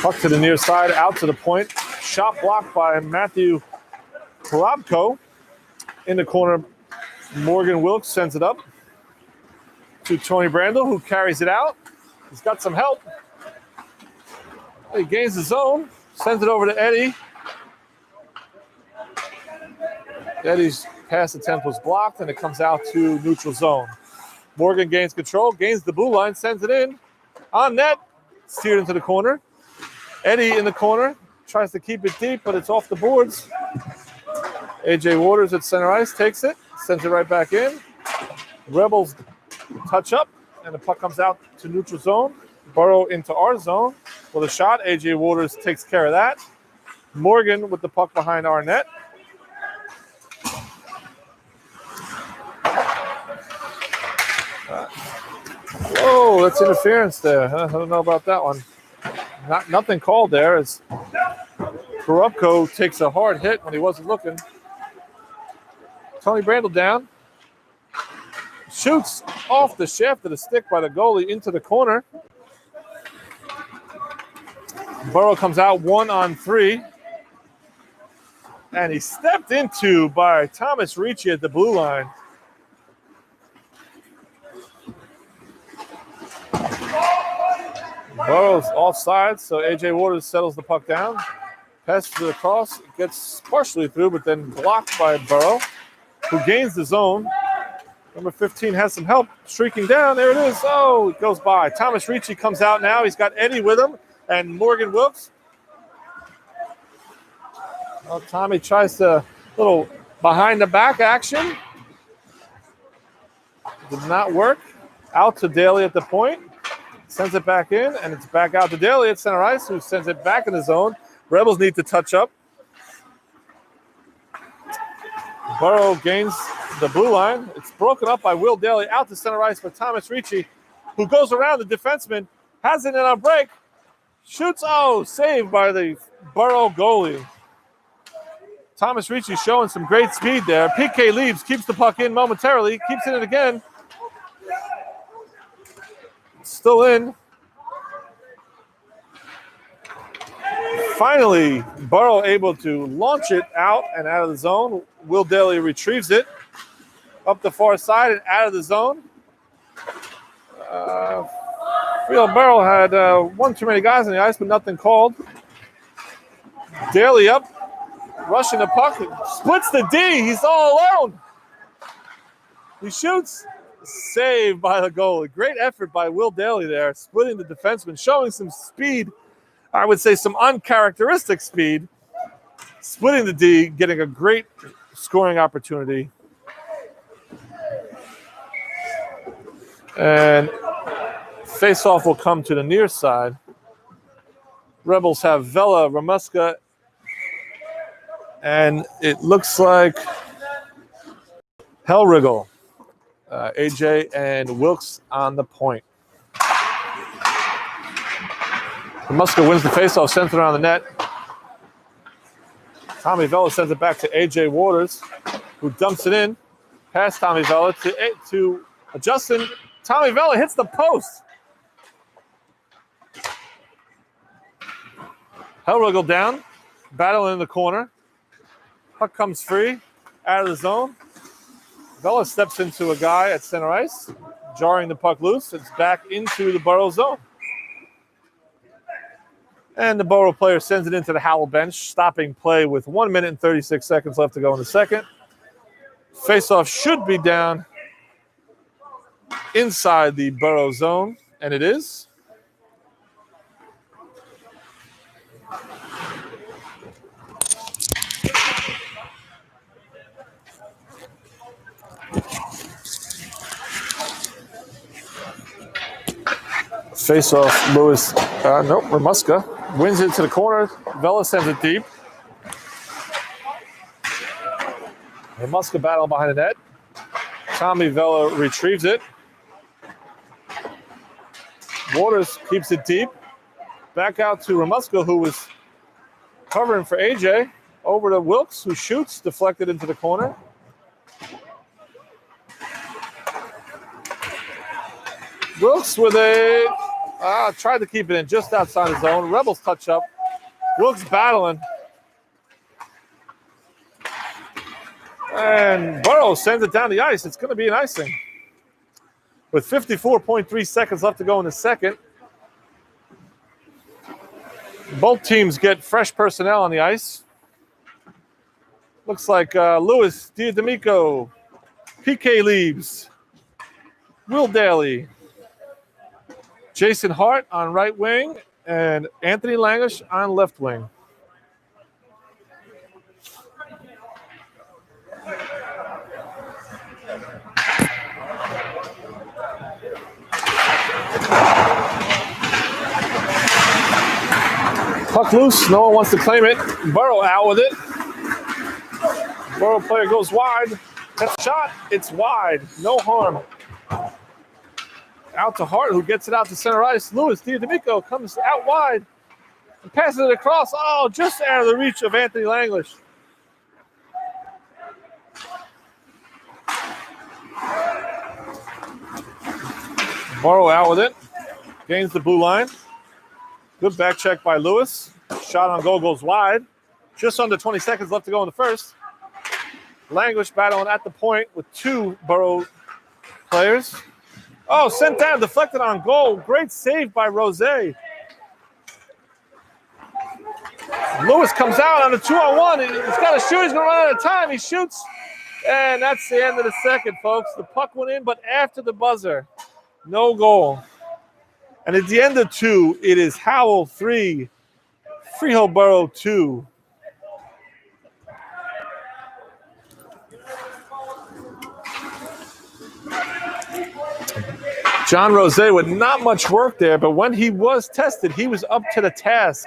Puck to the near side, out to the point. Shot blocked by Matthew Korobko. In the corner, Morgan Wilkes sends it up to Tony Brandel, who carries it out. He's got some help. He gains the zone, sends it over to Eddie. Eddie's pass attempt was blocked, and it comes out to neutral zone. Morgan gains control, gains the blue line, sends it in. On net, steered into the corner. Eddie in the corner, tries to keep it deep, but it's off the boards. AJ Waters at center ice, takes it, sends it right back in. Rebels touch up, and the puck comes out to neutral zone. Boro into our zone with a shot. AJ Waters takes care of that. Morgan with the puck behind our net. Whoa, that's interference there. I don't know about that one. Nothing called there as Korobko takes a hard hit when he wasn't looking. Tony Brandel down. Shoots off the shaft of the stick by the goalie into the corner. Boro comes out 1-on-3. And he's stepped into by Thomas Ricci at the blue line. Boro's offside, so AJ Waters settles the puck down. Passes it across, gets partially through, but then blocked by Boro, who gains the zone. Number 15 has some help streaking down. There it is. Oh, it goes by. Thomas Ricci comes out now. He's got Eddie with him and Morgan Wilkes. Well, Tommy tries to little behind the back action. Did not work. Out to Daly at the point. Sends it back in, and it's back out to Daly at center ice, who sends it back in the zone. Rebels need to touch up. Boro gains the blue line. It's broken up by Will Daly out to center ice for Thomas Ricci, who goes around the defenseman, has it in on break, Shoots. Oh, saved by the Boro goalie. Thomas Ricci showing some great speed there. PK leaves, keeps the puck in momentarily, keeps it in again. Still in. Finally, Boro able to launch it out and out of the zone. Will Daly retrieves it up the far side and out of the zone. Freehold Boro had one too many guys on the ice, but nothing called. Daly up, rushing the puck, splits the D. He's all alone. He shoots, saved by the goalie. Great effort by Will Daly there, splitting the defenseman, showing some speed. I would say some uncharacteristic speed. Splitting the D, getting a great scoring opportunity. And face-off will come to the near side. Rebels have Vela, Ramuska, and it looks like Hellrigel, AJ, and Wilkes on the point. Ramuska wins the faceoff, sends it around the net. Tommy Vela sends it back to AJ Waters, who dumps it in. Past Tommy Vela to Justin. Tommy Vela hits the post. Hellrigel down, battling in the corner. Puck comes free, out of the zone. Vela steps into a guy at center ice, jarring the puck loose. It's back into the Boro zone. And the Boro player sends it into the Howell bench, stopping play with 1 minute and 36 seconds left to go in the second. Faceoff should be down inside the Boro zone, and it is. Face-off, Lewis, Ramuska wins it to the corner. Vela sends it deep. Ramuska battle behind the net. Tommy Vela retrieves it. Waters keeps it deep. Back out to Ramuska, who was covering for AJ. Over to Wilkes, who shoots, deflected into the corner. Wilkes with tried to keep it in just outside the zone. Rebels touch up. Wilkes battling. And Boro sends it down the ice. It's going to be an icing. With 54.3 seconds left to go in the second. Both teams get fresh personnel on the ice. Looks like Louis Diademico, PK leaves, Will Daly, Jason Hart on right wing, and Anthony Langish on left wing. Puck loose, no one wants to claim it. Boro out with it. Boro player goes wide. That shot, it's wide. No harm. Out to Hart, who gets it out to center ice. Louis Diademico comes out wide and passes it across. Oh, just out of the reach of Anthony Langlish. Boro out with it. Gains the blue line. Good back check by Lewis. Shot on goal goes wide. Just under 20 seconds left to go in the first. Langlish battling at the point with two Boro players. Oh, sent down, deflected on goal. Great save by Rose. Lewis comes out on a 2-on-1. He's got to shoot. He's going to run out of time. He shoots. And that's the end of the second, folks. The puck went in, but after the buzzer, no goal. And at the end of two, it is Howell 3, Freehold Boro 2. John Rose with not much work there, but when he was tested, he was up to the task.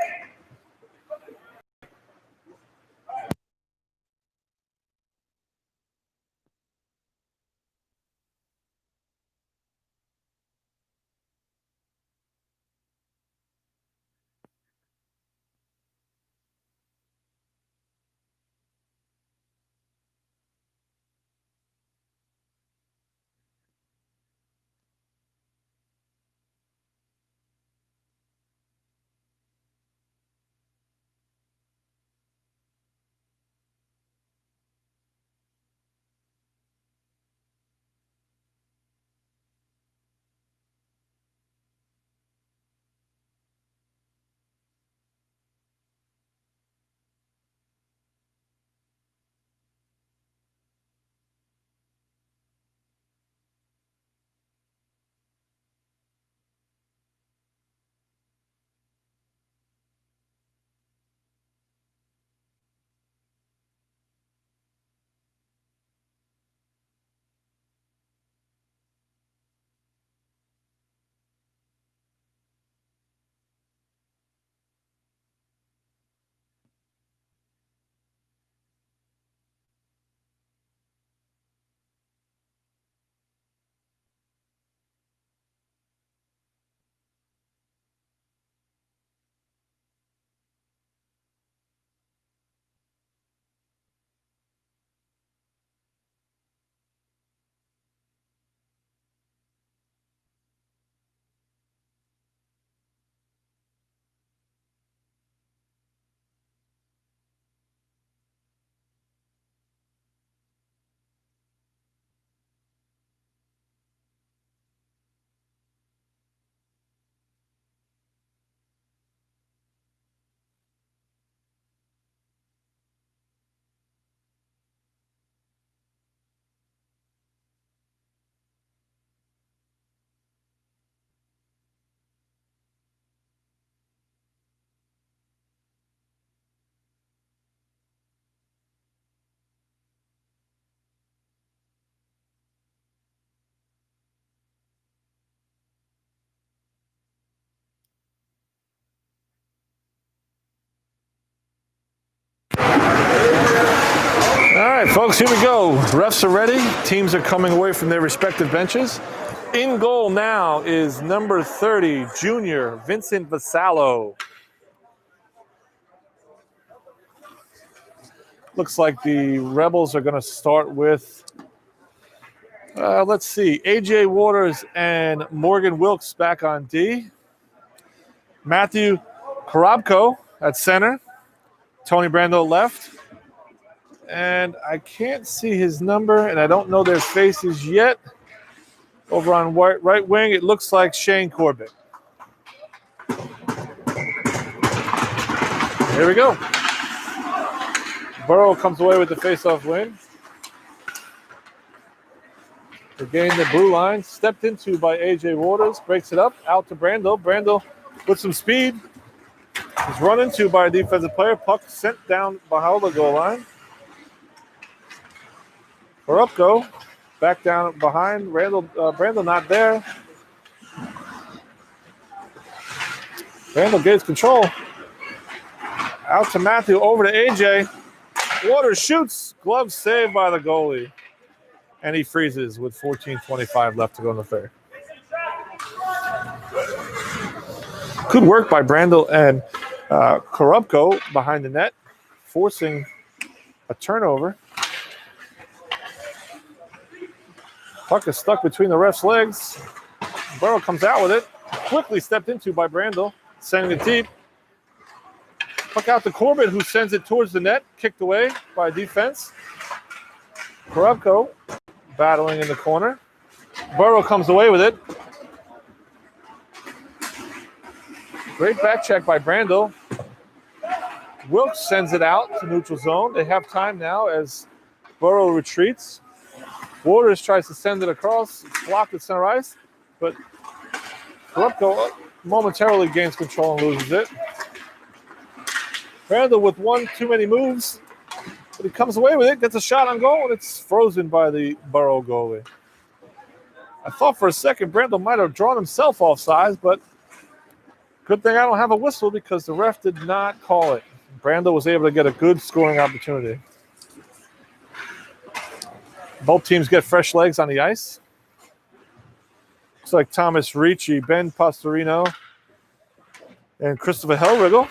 right, folks, here we go. Refs are ready. Teams are coming away from their respective benches. In goal now is number 30, junior Vincent Vasallo. Looks like the Rebels are going to start with, let's see, A.J. Waters and Morgan Wilkes back on D. Matthew Korobko at center. Tony Brando left. And I can't see his number, and I don't know their faces yet. Over on right wing, it looks like Shane Corbett. Here we go. Boro comes away with the face-off win. They gain the blue line, stepped into by A.J. Waters, breaks it up, out to Brando. Brando with some speed. He's run into by a defensive player. Puck sent down behind the goal line. Korobko back down behind. Brando not there. Brando gains control. Out to Matthew, over to AJ. Waters shoots. Glove saved by the goalie. And he freezes with 14:25 left to go in the third. Good work by Brando and Korobko behind the net, forcing a turnover. Puck is stuck between the ref's legs. Boro comes out with it. Quickly stepped into by Brando, sending it deep. Puck out to Corbett, who sends it towards the net, kicked away by defense. Korobko battling in the corner. Boro comes away with it. Great back check by Brando. Wilkes sends it out to neutral zone. They have time now as Boro retreats. Waters tries to send it across. It's blocked at center ice, but Korobko momentarily gains control and loses it. Brando with one too many moves, but he comes away with it, gets a shot on goal, and it's frozen by the Boro goalie. I thought for a second Brando might have drawn himself offsides, but good thing I don't have a whistle because the ref did not call it. Brando was able to get a good scoring opportunity. Both teams get fresh legs on the ice. Looks like Thomas Ricci, Ben Pastorino, and Christopher Hellriggle.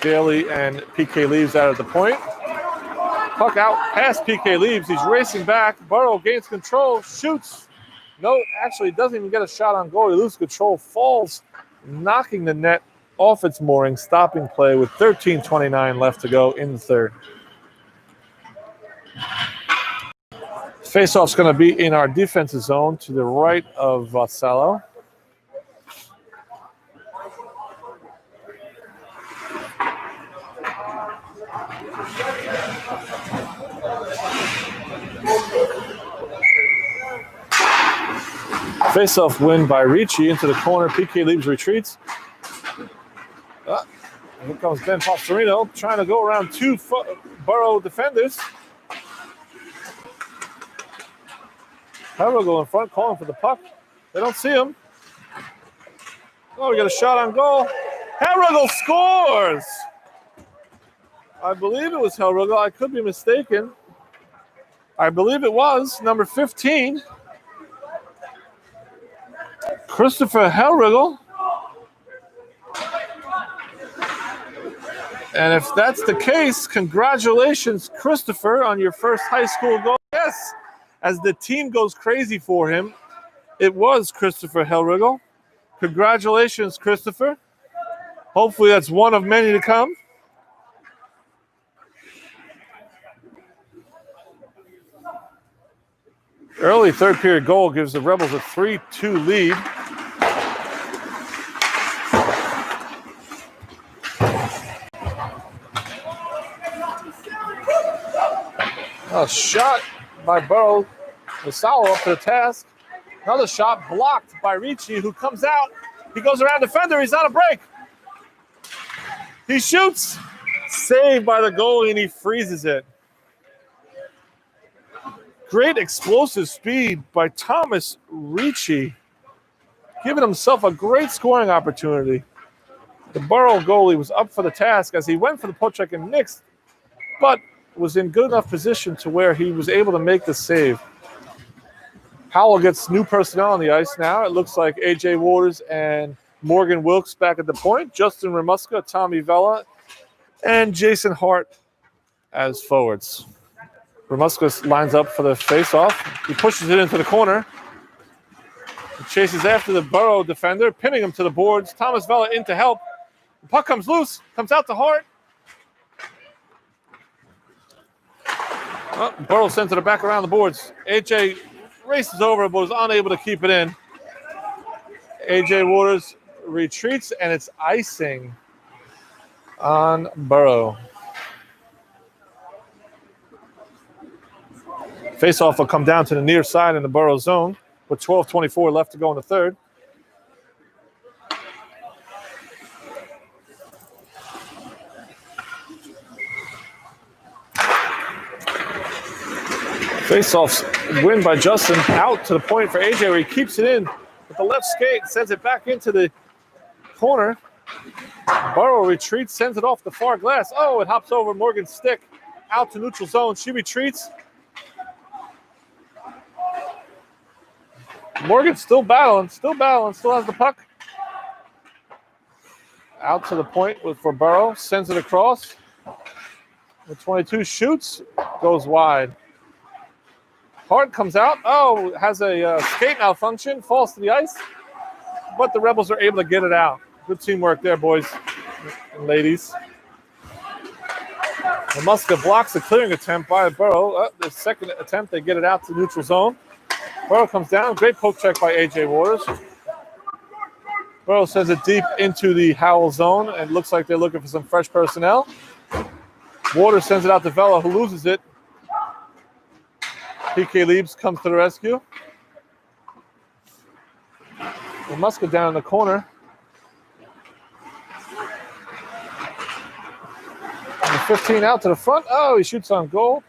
Daly and PK Leaves out at the point. Puck out past PK Leaves. He's racing back. Boro gains control, shoots. No, actually doesn't even get a shot on goal. He loses control, falls, knocking the net off its mooring, stopping play with 13:29 left to go in the third. Faceoff's going to be in our defensive zone to the right of Vasallo. Faceoff win by Ricci into the corner. PK Leaves retreats. Here comes Ben Pastorino trying to go around two Boro defenders. Howell in front, calling for the puck. They don't see him. Oh, we got a shot on goal. Hellriggle scores! I believe it was Hellriggle. I could be mistaken. I believe it was number 15. Christopher Hellriggle. And if that's the case, congratulations, Christopher, on your first high school goal. Yes, as the team goes crazy for him, it was Christopher Hellriggle. Congratulations, Christopher. Hopefully that's one of many to come. Early third period goal gives the Rebels a 3-2 lead. A shot by Boro. Vasallo up to the task. Another shot blocked by Ricci, who comes out. He goes around defender. He's on a break. He shoots. Saved by the goalie, and he freezes it. Great explosive speed by Thomas Ricci, giving himself a great scoring opportunity. The Boro goalie was up for the task as he went for the poke check and mixed, but was in good enough position to where he was able to make the save. Howell gets new personnel on the ice now. It looks like A.J. Waters and Morgan Wilkes back at the point. Justin Ramuska, Tommy Vella, and Jason Hart as forwards. Ramuska lines up for the face-off. He pushes it into the corner. He chases after the Boro defender, pinning him to the boards. Thomas Vella in to help. The puck comes loose, comes out to Hart. Oh, Boro sends it back around the boards. A.J. races over, but was unable to keep it in. A.J. Waters retreats, and it's icing on Boro. Faceoff will come down to the near side in the Boro zone with 12:24 left to go in the third. Faceoff's win by Justin, out to the point for AJ where he keeps it in with the left skate, sends it back into the corner. Boro retreats, sends it off the far glass. Oh, it hops over Morgan's stick out to neutral zone. She retreats. Morgan still battling, still has the puck. Out to the point for Boro, sends it across. The 22 shoots, goes wide. Hart comes out. Oh, has a skate malfunction, falls to the ice. But the Rebels are able to get it out. Good teamwork there, boys and ladies. Ramuska blocks the clearing attempt by Boro. The second attempt, they get it out to neutral zone. Boro comes down. Great poke check by A.J. Waters. Boro sends it deep into the Howell zone, and it looks like they're looking for some fresh personnel. Waters sends it out to Vella, who loses it. PK Leibs comes to the rescue. Ramuska down in the corner. And 15 out to the front. Oh, he shoots on goal.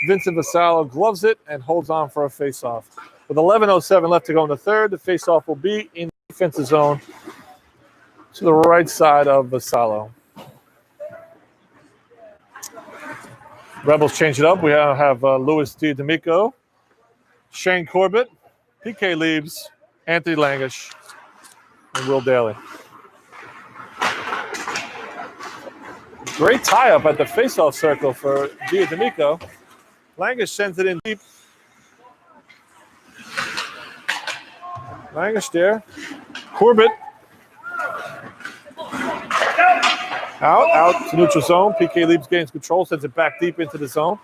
Vincent Vasallo gloves it and holds on for a faceoff. With 11:07 left to go in the third, the faceoff will be in the defensive zone to the right side of Vasallo. Rebels change it up. We now have Louis D'Amico, Shane Corbett, PK Leibs, Anthony Langish, and Will Daly. Great tie-up at the face-off circle for D'Amico. Langish sends it in deep. Langish there. Corbett. Out to neutral zone. PK Leibs gains control, sends it back deep into the zone.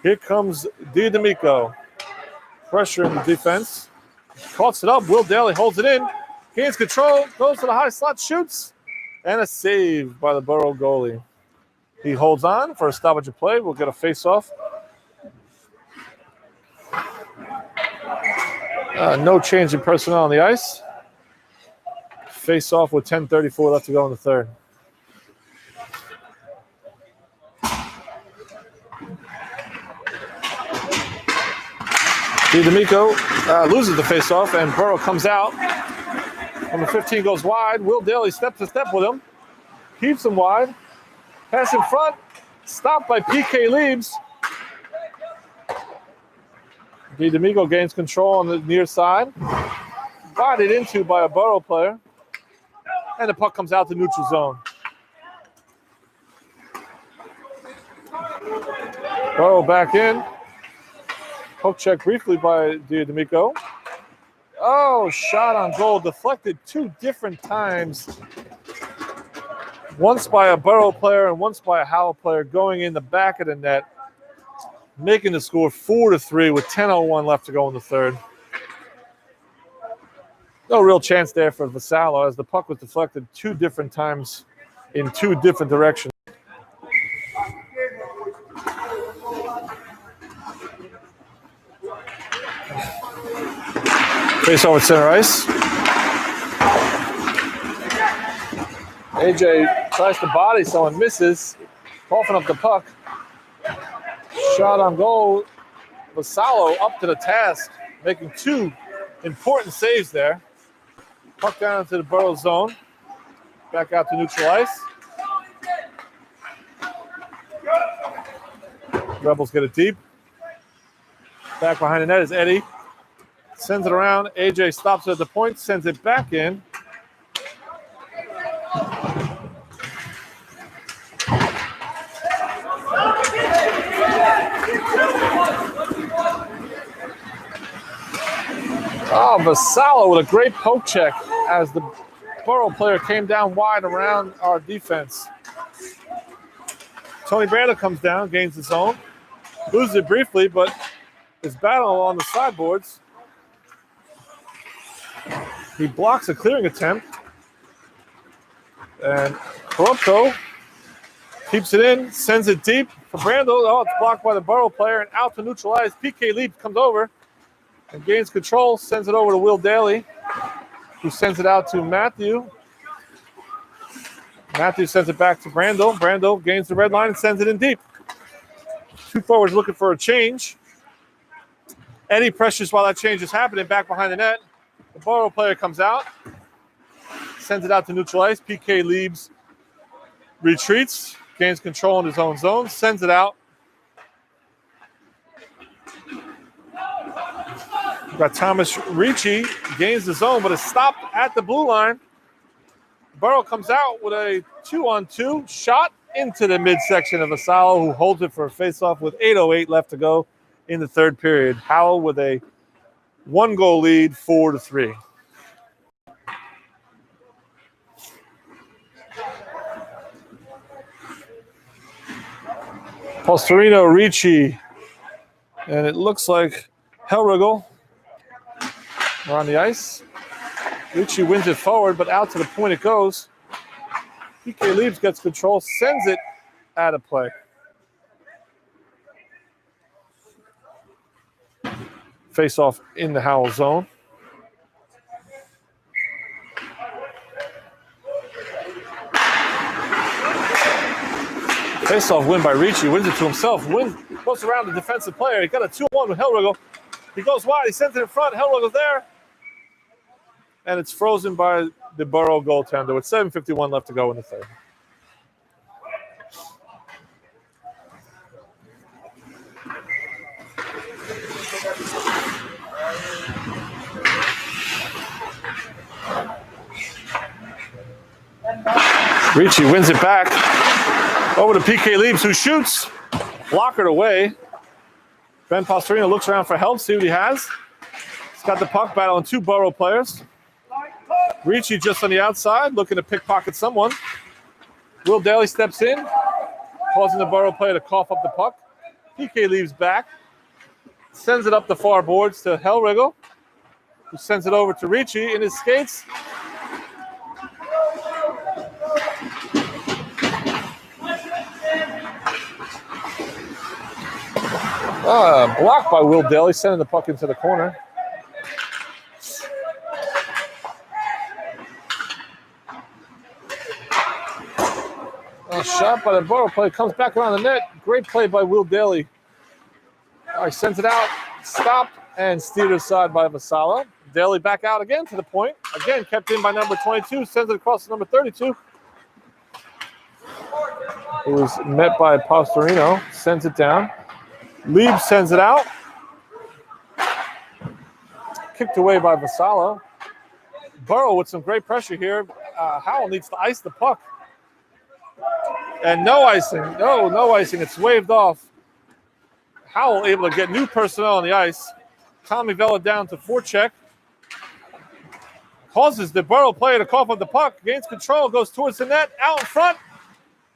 Here comes D'Amico. Pressure in the defense. Coughs it up. Will Daly holds it in. Gains control. Goes to the high slot. Shoots. And a save by the Boro goalie. He holds on for a stoppage of play. We'll get a face-off. No change in personnel on the ice. Face-off with 10:34 left to go in the third. D'Amico loses the face-off, and Boro comes out. Number 15 goes wide. Will Daly steps to step with him. Keeps him wide. Pass in front. Stopped by PK Leibs. D'Amico gains control on the near side. Bodied into by a Boro player. And the puck comes out to neutral zone. Boro back in. Poke check briefly by D'Amico. Oh, shot on goal. Deflected two different times. Once by a Boro player and once by a Howell player going in the back of the net. Making the score 4-3 with 10:01 left to go in the third. No real chance there for Vasallo as the puck was deflected two different times in two different directions. Face over center ice. AJ tries to body someone, misses, coughing up the puck. Shot on goal. Vasallo up to the task, making two important saves there. Puck down into the Boro zone. Back out to neutral ice. Rebels get it deep. Back behind the net is Eddie. Sends it around. AJ stops it at the point, sends it back in. Oh, Vassallo with a great poke check as the Boro player came down wide around our defense. Tony Brando comes down, gains his own, loses it briefly, but is battling along the sideboards. He blocks a clearing attempt. And Corrupto keeps it in, sends it deep for Brando. Oh, it's blocked by the Boro player and out to neutralize. PK Leap comes over and gains control, sends it over to Will Daly, who sends it out to Matthew. Matthew sends it back to Brando. Brando gains the red line and sends it in deep. Two forwards looking for a change. Eddie pressures while that change is happening back behind the net. The Boro player comes out, sends it out to neutralize. PK Leaves retreats, gains control in his own zone, sends it out. Got Thomas Ricci, gains the zone, but is stopped at the blue line. Boro comes out with a 2-on-2 shot into the midsection of Vassallo, who holds it for a faceoff with 8:08 left to go in the third period. Howell with a 1-goal lead, 4-3. Pastorino, Ricci, and it looks like Hellrigel are on the ice. Ricci wins it forward, but out to the point it goes. PK Leaves gets control, sends it out of play. Face off in the Howell zone. Face off win by Ricci, wins it to himself, goes around the defensive player. He got a 2-1 with Hellrigel. He goes wide, he sends it in front, Hellrigel's there. And it's frozen by the Boro goaltender with 7:51 left to go in the third. Ricci wins it back over to PK Leaves, who shoots. Blockered away. Ben Pastorino looks around for help, see what he has. He's got the puck battling two Boro players. Ricci just on the outside, looking to pickpocket someone. Will Daly steps in, causing the Boro player to cough up the puck. PK Leaves back, sends it up the far boards to Hellrigel, who sends it over to Ricci in his skates. Blocked by Will Daly, sending the puck into the corner. Shot by the Boro player, comes back around the net. Great play by Will Daly. He sends it out, stopped, and steered aside by Vassallo. Daly back out again to the point. Again, kept in by number 22, sends it across to number 32. It was met by Pastorino, sends it down. Leaves sends it out. Kicked away by Vassallo. Boro with some great pressure here. Howell needs to ice the puck. And no icing. No icing. It's waved off. Howell able to get new personnel on the ice. Tommy Vella down to forecheck. Causes the Boro player to cough up the puck. Gains control. Goes towards the net. Out in front.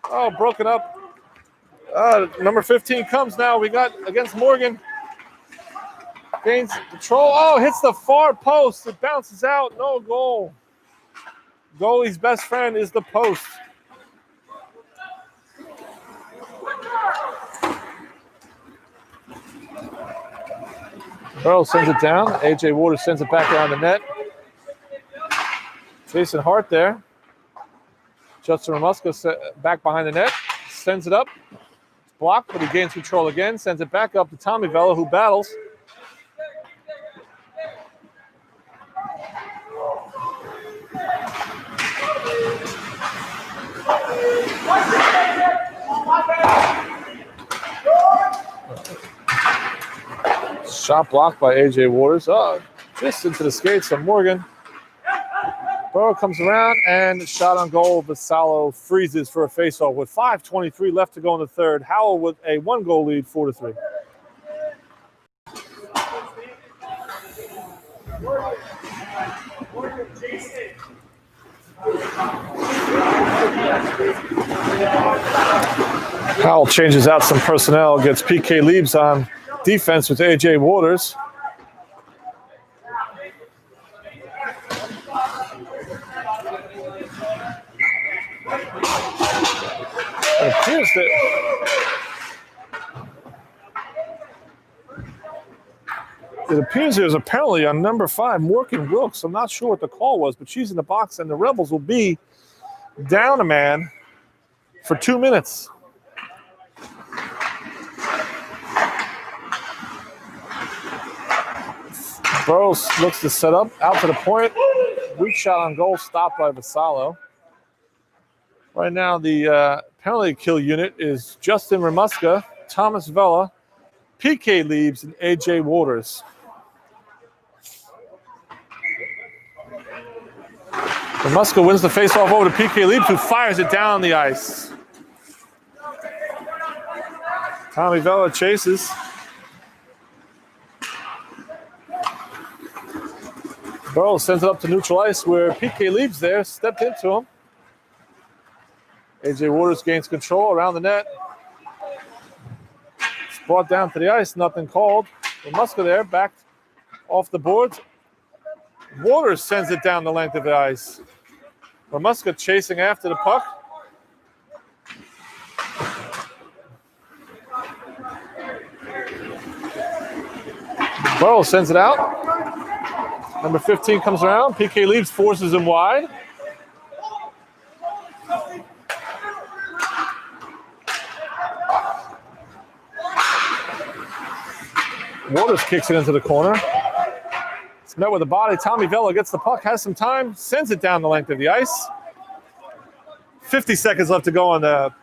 Oh, broken up. Number 15 comes now. We got against Morgan. Gains control. Oh, hits the far post. It bounces out. No goal. Goalie's best friend is the post. Boro sends it down. AJ Waters sends it back around the net. Jason Hart there. Justin Ramuska back behind the net. Sends it up. It's blocked, but he gains control again. Sends it back up to Tommy Vella, who battles. Shot blocked by A.J. Waters. Oh, just into the skates of Morgan. Boro comes around and shot on goal. Vassallo freezes for a faceoff with 5:23 left to go in the third. Howell with a 1-goal lead, 4-3. Howell changes out some personnel, gets PK Liebs on defense with A.J. Waters. It appears there's a penalty on number 5, Morgan Wilkes. I'm not sure what the call was, but she's in the box, and the Rebels will be down a man for 2 minutes. Boro looks to set up, out to the point. Weak shot on goal, stopped by Vassallo. Right now, the penalty kill unit is Justin Ramuska, Thomas Vella, PK Liebs, and A.J. Waters. Ramuska wins the faceoff over to PK Liebs, who fires it down the ice. Tommy Vella chases. Boro sends it up to neutral ice where PK Liebs there, stepped into him. A.J. Waters gains control around the net. It's brought down to the ice, nothing called. Ramuska there, backed off the boards. Waters sends it down the length of the ice. Ramuska chasing after the puck. Boro sends it out. Number 15 comes around. PK Liebs forces him wide. Waters kicks it into the corner. It's met with a body. Tommy Vella gets the puck, has some time, sends it down the length of the ice. 50 seconds left to go on the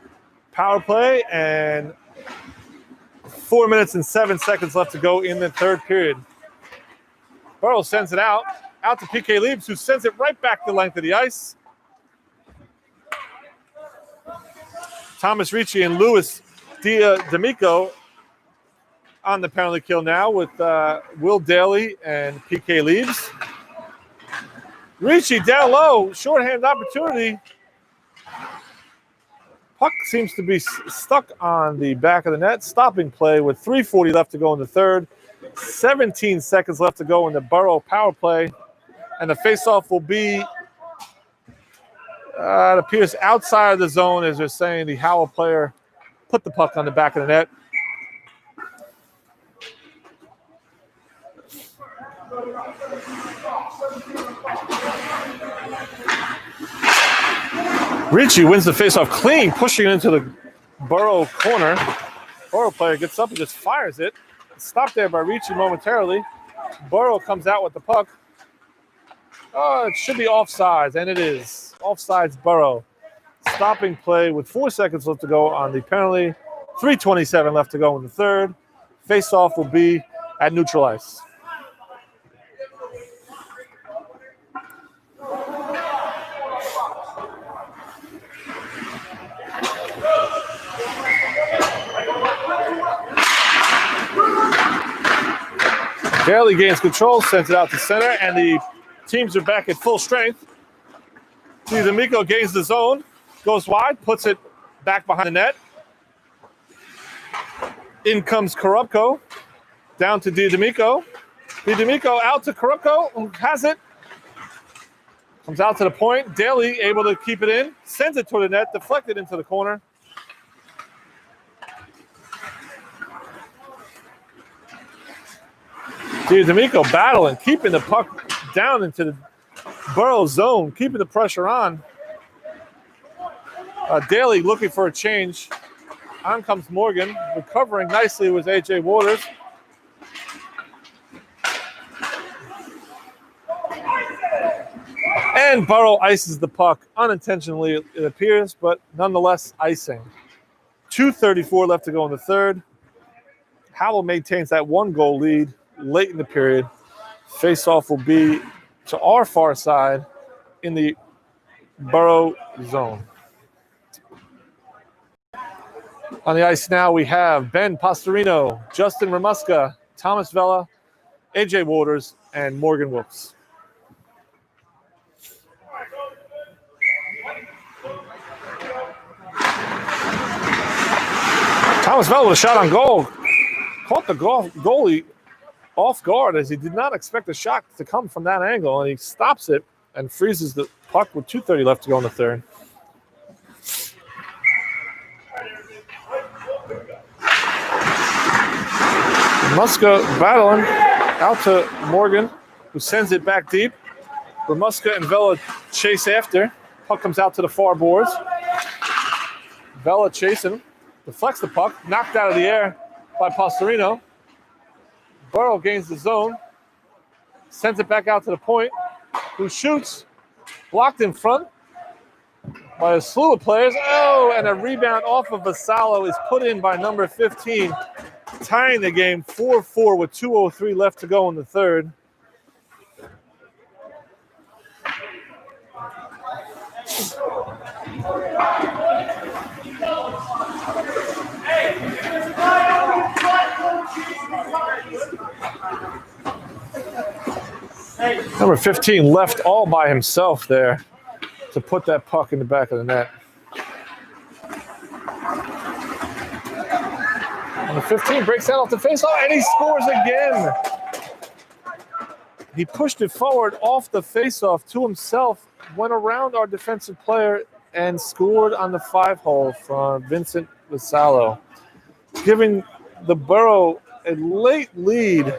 power play, and 4 minutes and 7 seconds left to go in the third period. Boro sends it out to PK Liebs, who sends it right back the length of the ice. Thomas Ricci and Louis D'Amico on the penalty kill now with Will Daly and PK Liebs. Ricci down low, shorthand opportunity. Puck seems to be stuck on the back of the net. Stopping play with 3:40 left to go in the third. 17 seconds left to go in the Boro power play. And the faceoff will be, it appears outside of the zone, as they're saying the Howell player put the puck on the back of the net. Ricci wins the faceoff clean, pushing it into the Boro corner. Boro player gets up and just fires it. Stopped there by Ricci momentarily. Boro comes out with the puck. Oh, it should be offsides, and it is. Offsides Boro. Stopping play with 4 seconds left to go on the penalty. 3:27 left to go in the third. Faceoff will be at neutral ice. Daly gains control, sends it out to center, and the teams are back at full strength. D'Amico gains the zone, goes wide, puts it back behind the net. In comes Korupko, down to D'Amico. D'Amico out to Korupko, who has it. Comes out to the point. Daly able to keep it in, sends it toward the net, deflected into the corner. D'Amico battling, keeping the puck down into the Boro zone, keeping the pressure on. Daly looking for a change. On comes Morgan, recovering nicely with A.J. Waters. And Boro ices the puck, unintentionally it appears, but nonetheless icing. 2:34 left to go in the third. Howell maintains that 1-goal lead late in the period. Face-off will be to our far side in the Boro zone. On the ice now, we have Ben Pastorino, Justin Ramuska, Thomas Vela, AJ Waters, and Morgan Wilkes. Thomas Vela with a shot on goal. Caught the goalie off guard as he did not expect the shot to come from that angle, and he stops it and freezes the puck with 2:30 left to go in the third. Ramuska battling out to Morgan, who sends it back deep. Ramuska and Vela chase after. Puck comes out to the far boards. Vela chasing, deflects the puck, knocked out of the air by Pastorino. Boro gains the zone, sends it back out to the point, who shoots, blocked in front by a slew of players. Oh, and a rebound off of Vassallo is put in by number 15, tying the game 4-4 with 2:03 left to go in the third. Number 15 left all by himself there to put that puck in the back of the net. Number 15 breaks out off the faceoff, and he scores again. He pushed it forward off the faceoff to himself, went around our defensive player, and scored on the 5-hole from Vincent Vassallo, giving the Boro a late lead,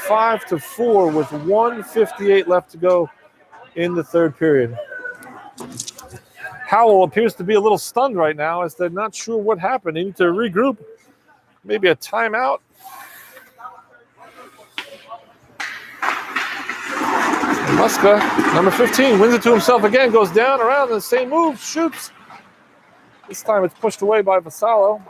5-4, with 1:58 left to go in the third period. Howell appears to be a little stunned right now as they're not sure what happened. They need to regroup, maybe a timeout. Muska, number 15, wins it to himself again, goes down, around, the same move, shoots. This time it's pushed away by Vassallo.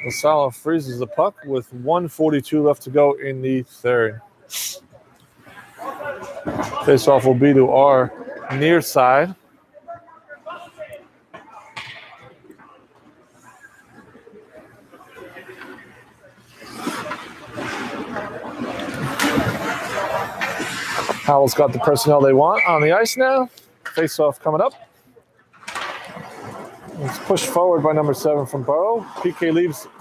Vassallo freezes the puck with 1:42 left to go in the third. Face-off will be to our near side. Howell's got the personnel they want on the ice now. Face-off coming up. It's pushed forward by number 7 from Boro. PK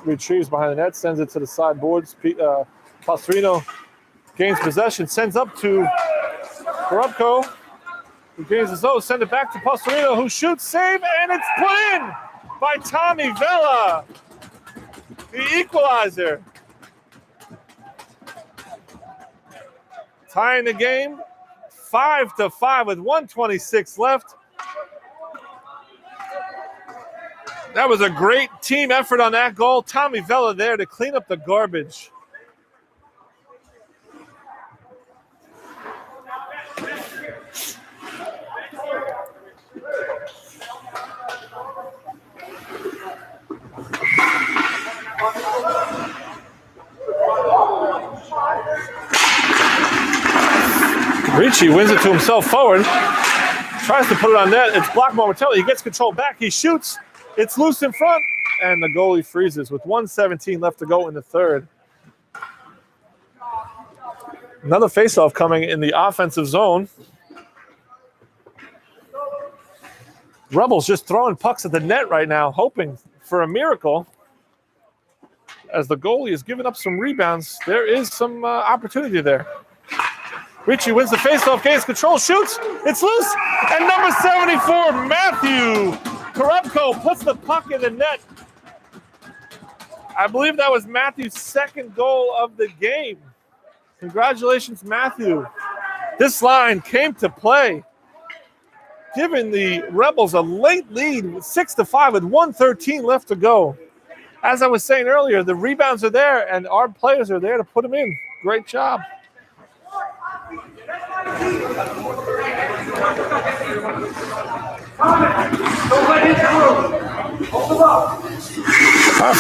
retrieves behind the net, sends it to the sideboards. Pastorino gains possession, sends up to Korubko, who gains his own, send it back to Pastorino, who shoots, save, and it's put in by Tommy Vela, the equalizer. Tying the game 5-5 with 1:26 left. That was a great team effort on that goal. Tommy Vela there to clean up the garbage. Ricci wins it to himself forward. Tries to put it on net. It's blocked momentarily. He gets control back. He shoots. It's loose in front. And the goalie freezes with 1:17 left to go in the third. Another faceoff coming in the offensive zone. Rebels just throwing pucks at the net right now, hoping for a miracle. As the goalie is giving up some rebounds, there is some opportunity there. Ricci wins the faceoff, gains control, shoots, it's loose, and number 74, Matthew Korubko, puts the puck in the net. I believe that was Matthew's second goal of the game. Congratulations, Matthew. This line came to play, giving the Rebels a late lead, 6-5 with 1:13 left to go. As I was saying earlier, the rebounds are there, and our players are there to put them in. Great job.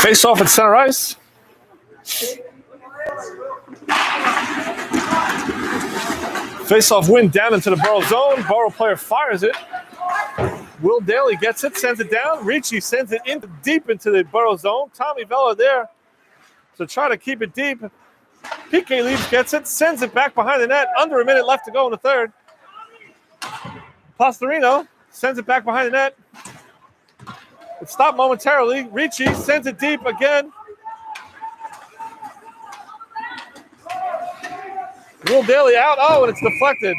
Face off at center ice. Face off win down into the Boro zone. Boro player fires it. Will Daly gets it, sends it down. Ricci sends it deep into the Boro zone. Tommy Vella there to try to keep it deep. PK Leaves gets it, sends it back behind the net. Under a minute left to go in the third. Pastorino sends it back behind the net. It stopped momentarily. Ricci sends it deep again. Will Daly out. Oh, and it's deflected.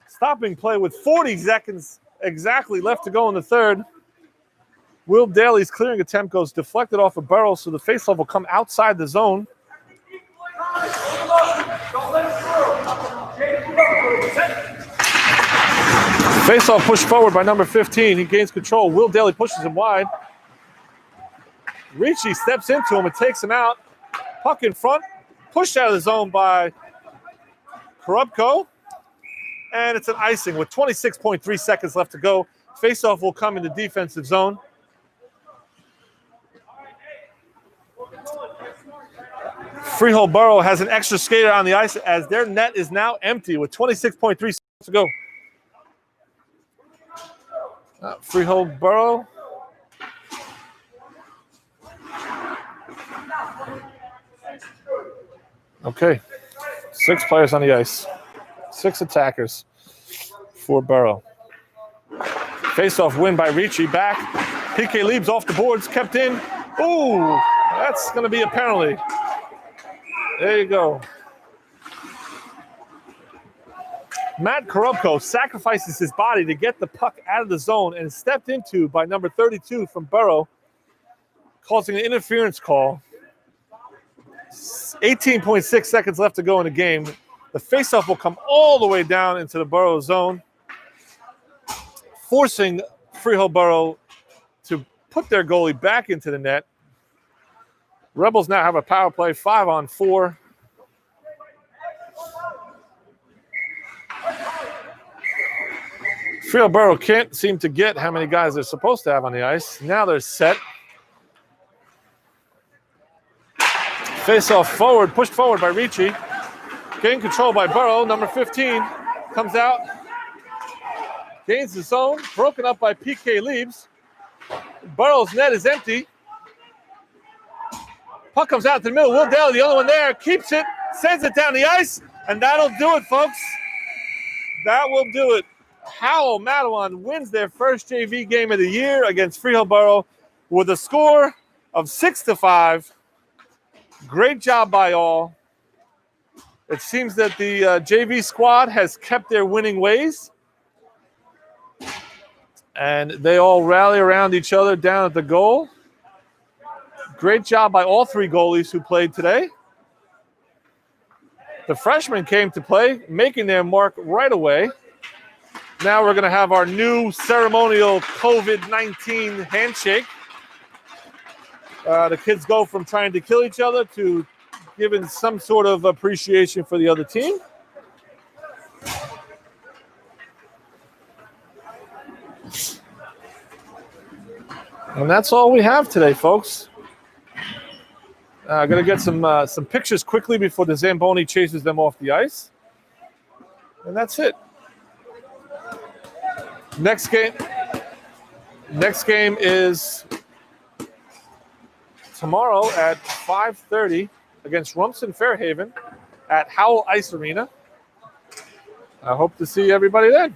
Stopping play with 40 seconds exactly left to go in the third. Will Daly's clearing attempt goes deflected off of Boro, so the faceoff will come outside the zone. Faceoff pushed forward by number 15. He gains control. Will Daly pushes him wide. Ricci steps into him and takes him out. Puck in front. Pushed out of the zone by Korubko. And it's an icing with 26.3 seconds left to go. Faceoff will come in the defensive zone. Freehold Boro has an extra skater on the ice as their net is now empty with 26.3 seconds to go. Freehold Boro. Okay, 6 players on the ice. 6 attackers for Boro. Face-off win by Ricci. Back. PK Leaves off the boards. Kept in. Ooh, that's going to be a penalty. There you go. Matt Korubko sacrifices his body to get the puck out of the zone and stepped into by number 32 from Boro, causing an interference call. 18.6 seconds left to go in the game. The faceoff will come all the way down into the Boro zone, forcing Freehold Boro to put their goalie back into the net. Rebels now have a power play 5-on-4. Freehold Boro can't seem to get how many guys they're supposed to have on the ice. Now they're set. Face-off forward, pushed forward by Ricci. Gain control by Boro. Number 15 comes out. Gains the zone. Broken up by PK Leaves. Boro's net is empty. Puck comes out to the middle. Will Daly, the only one there, keeps it, sends it down the ice, and that'll do it, folks. That will do it. Howell Matawan wins their first JV game of the year against Freehold Boro with a score of 6-5. Great job by all. It seems that the JV squad has kept their winning ways, and they all rally around each other down at the goal. Great job by all 3 goalies who played today. The freshmen came to play, making their mark right away. Now we're going to have our new ceremonial COVID-19 handshake. The kids go from trying to kill each other to giving some sort of appreciation for the other team. And that's all we have today, folks. I'm going to get some pictures quickly before the Zamboni chases them off the ice. And that's it. Next game is tomorrow at 5:30 against Rumson Fairhaven at Howell Ice Arena. I hope to see everybody then.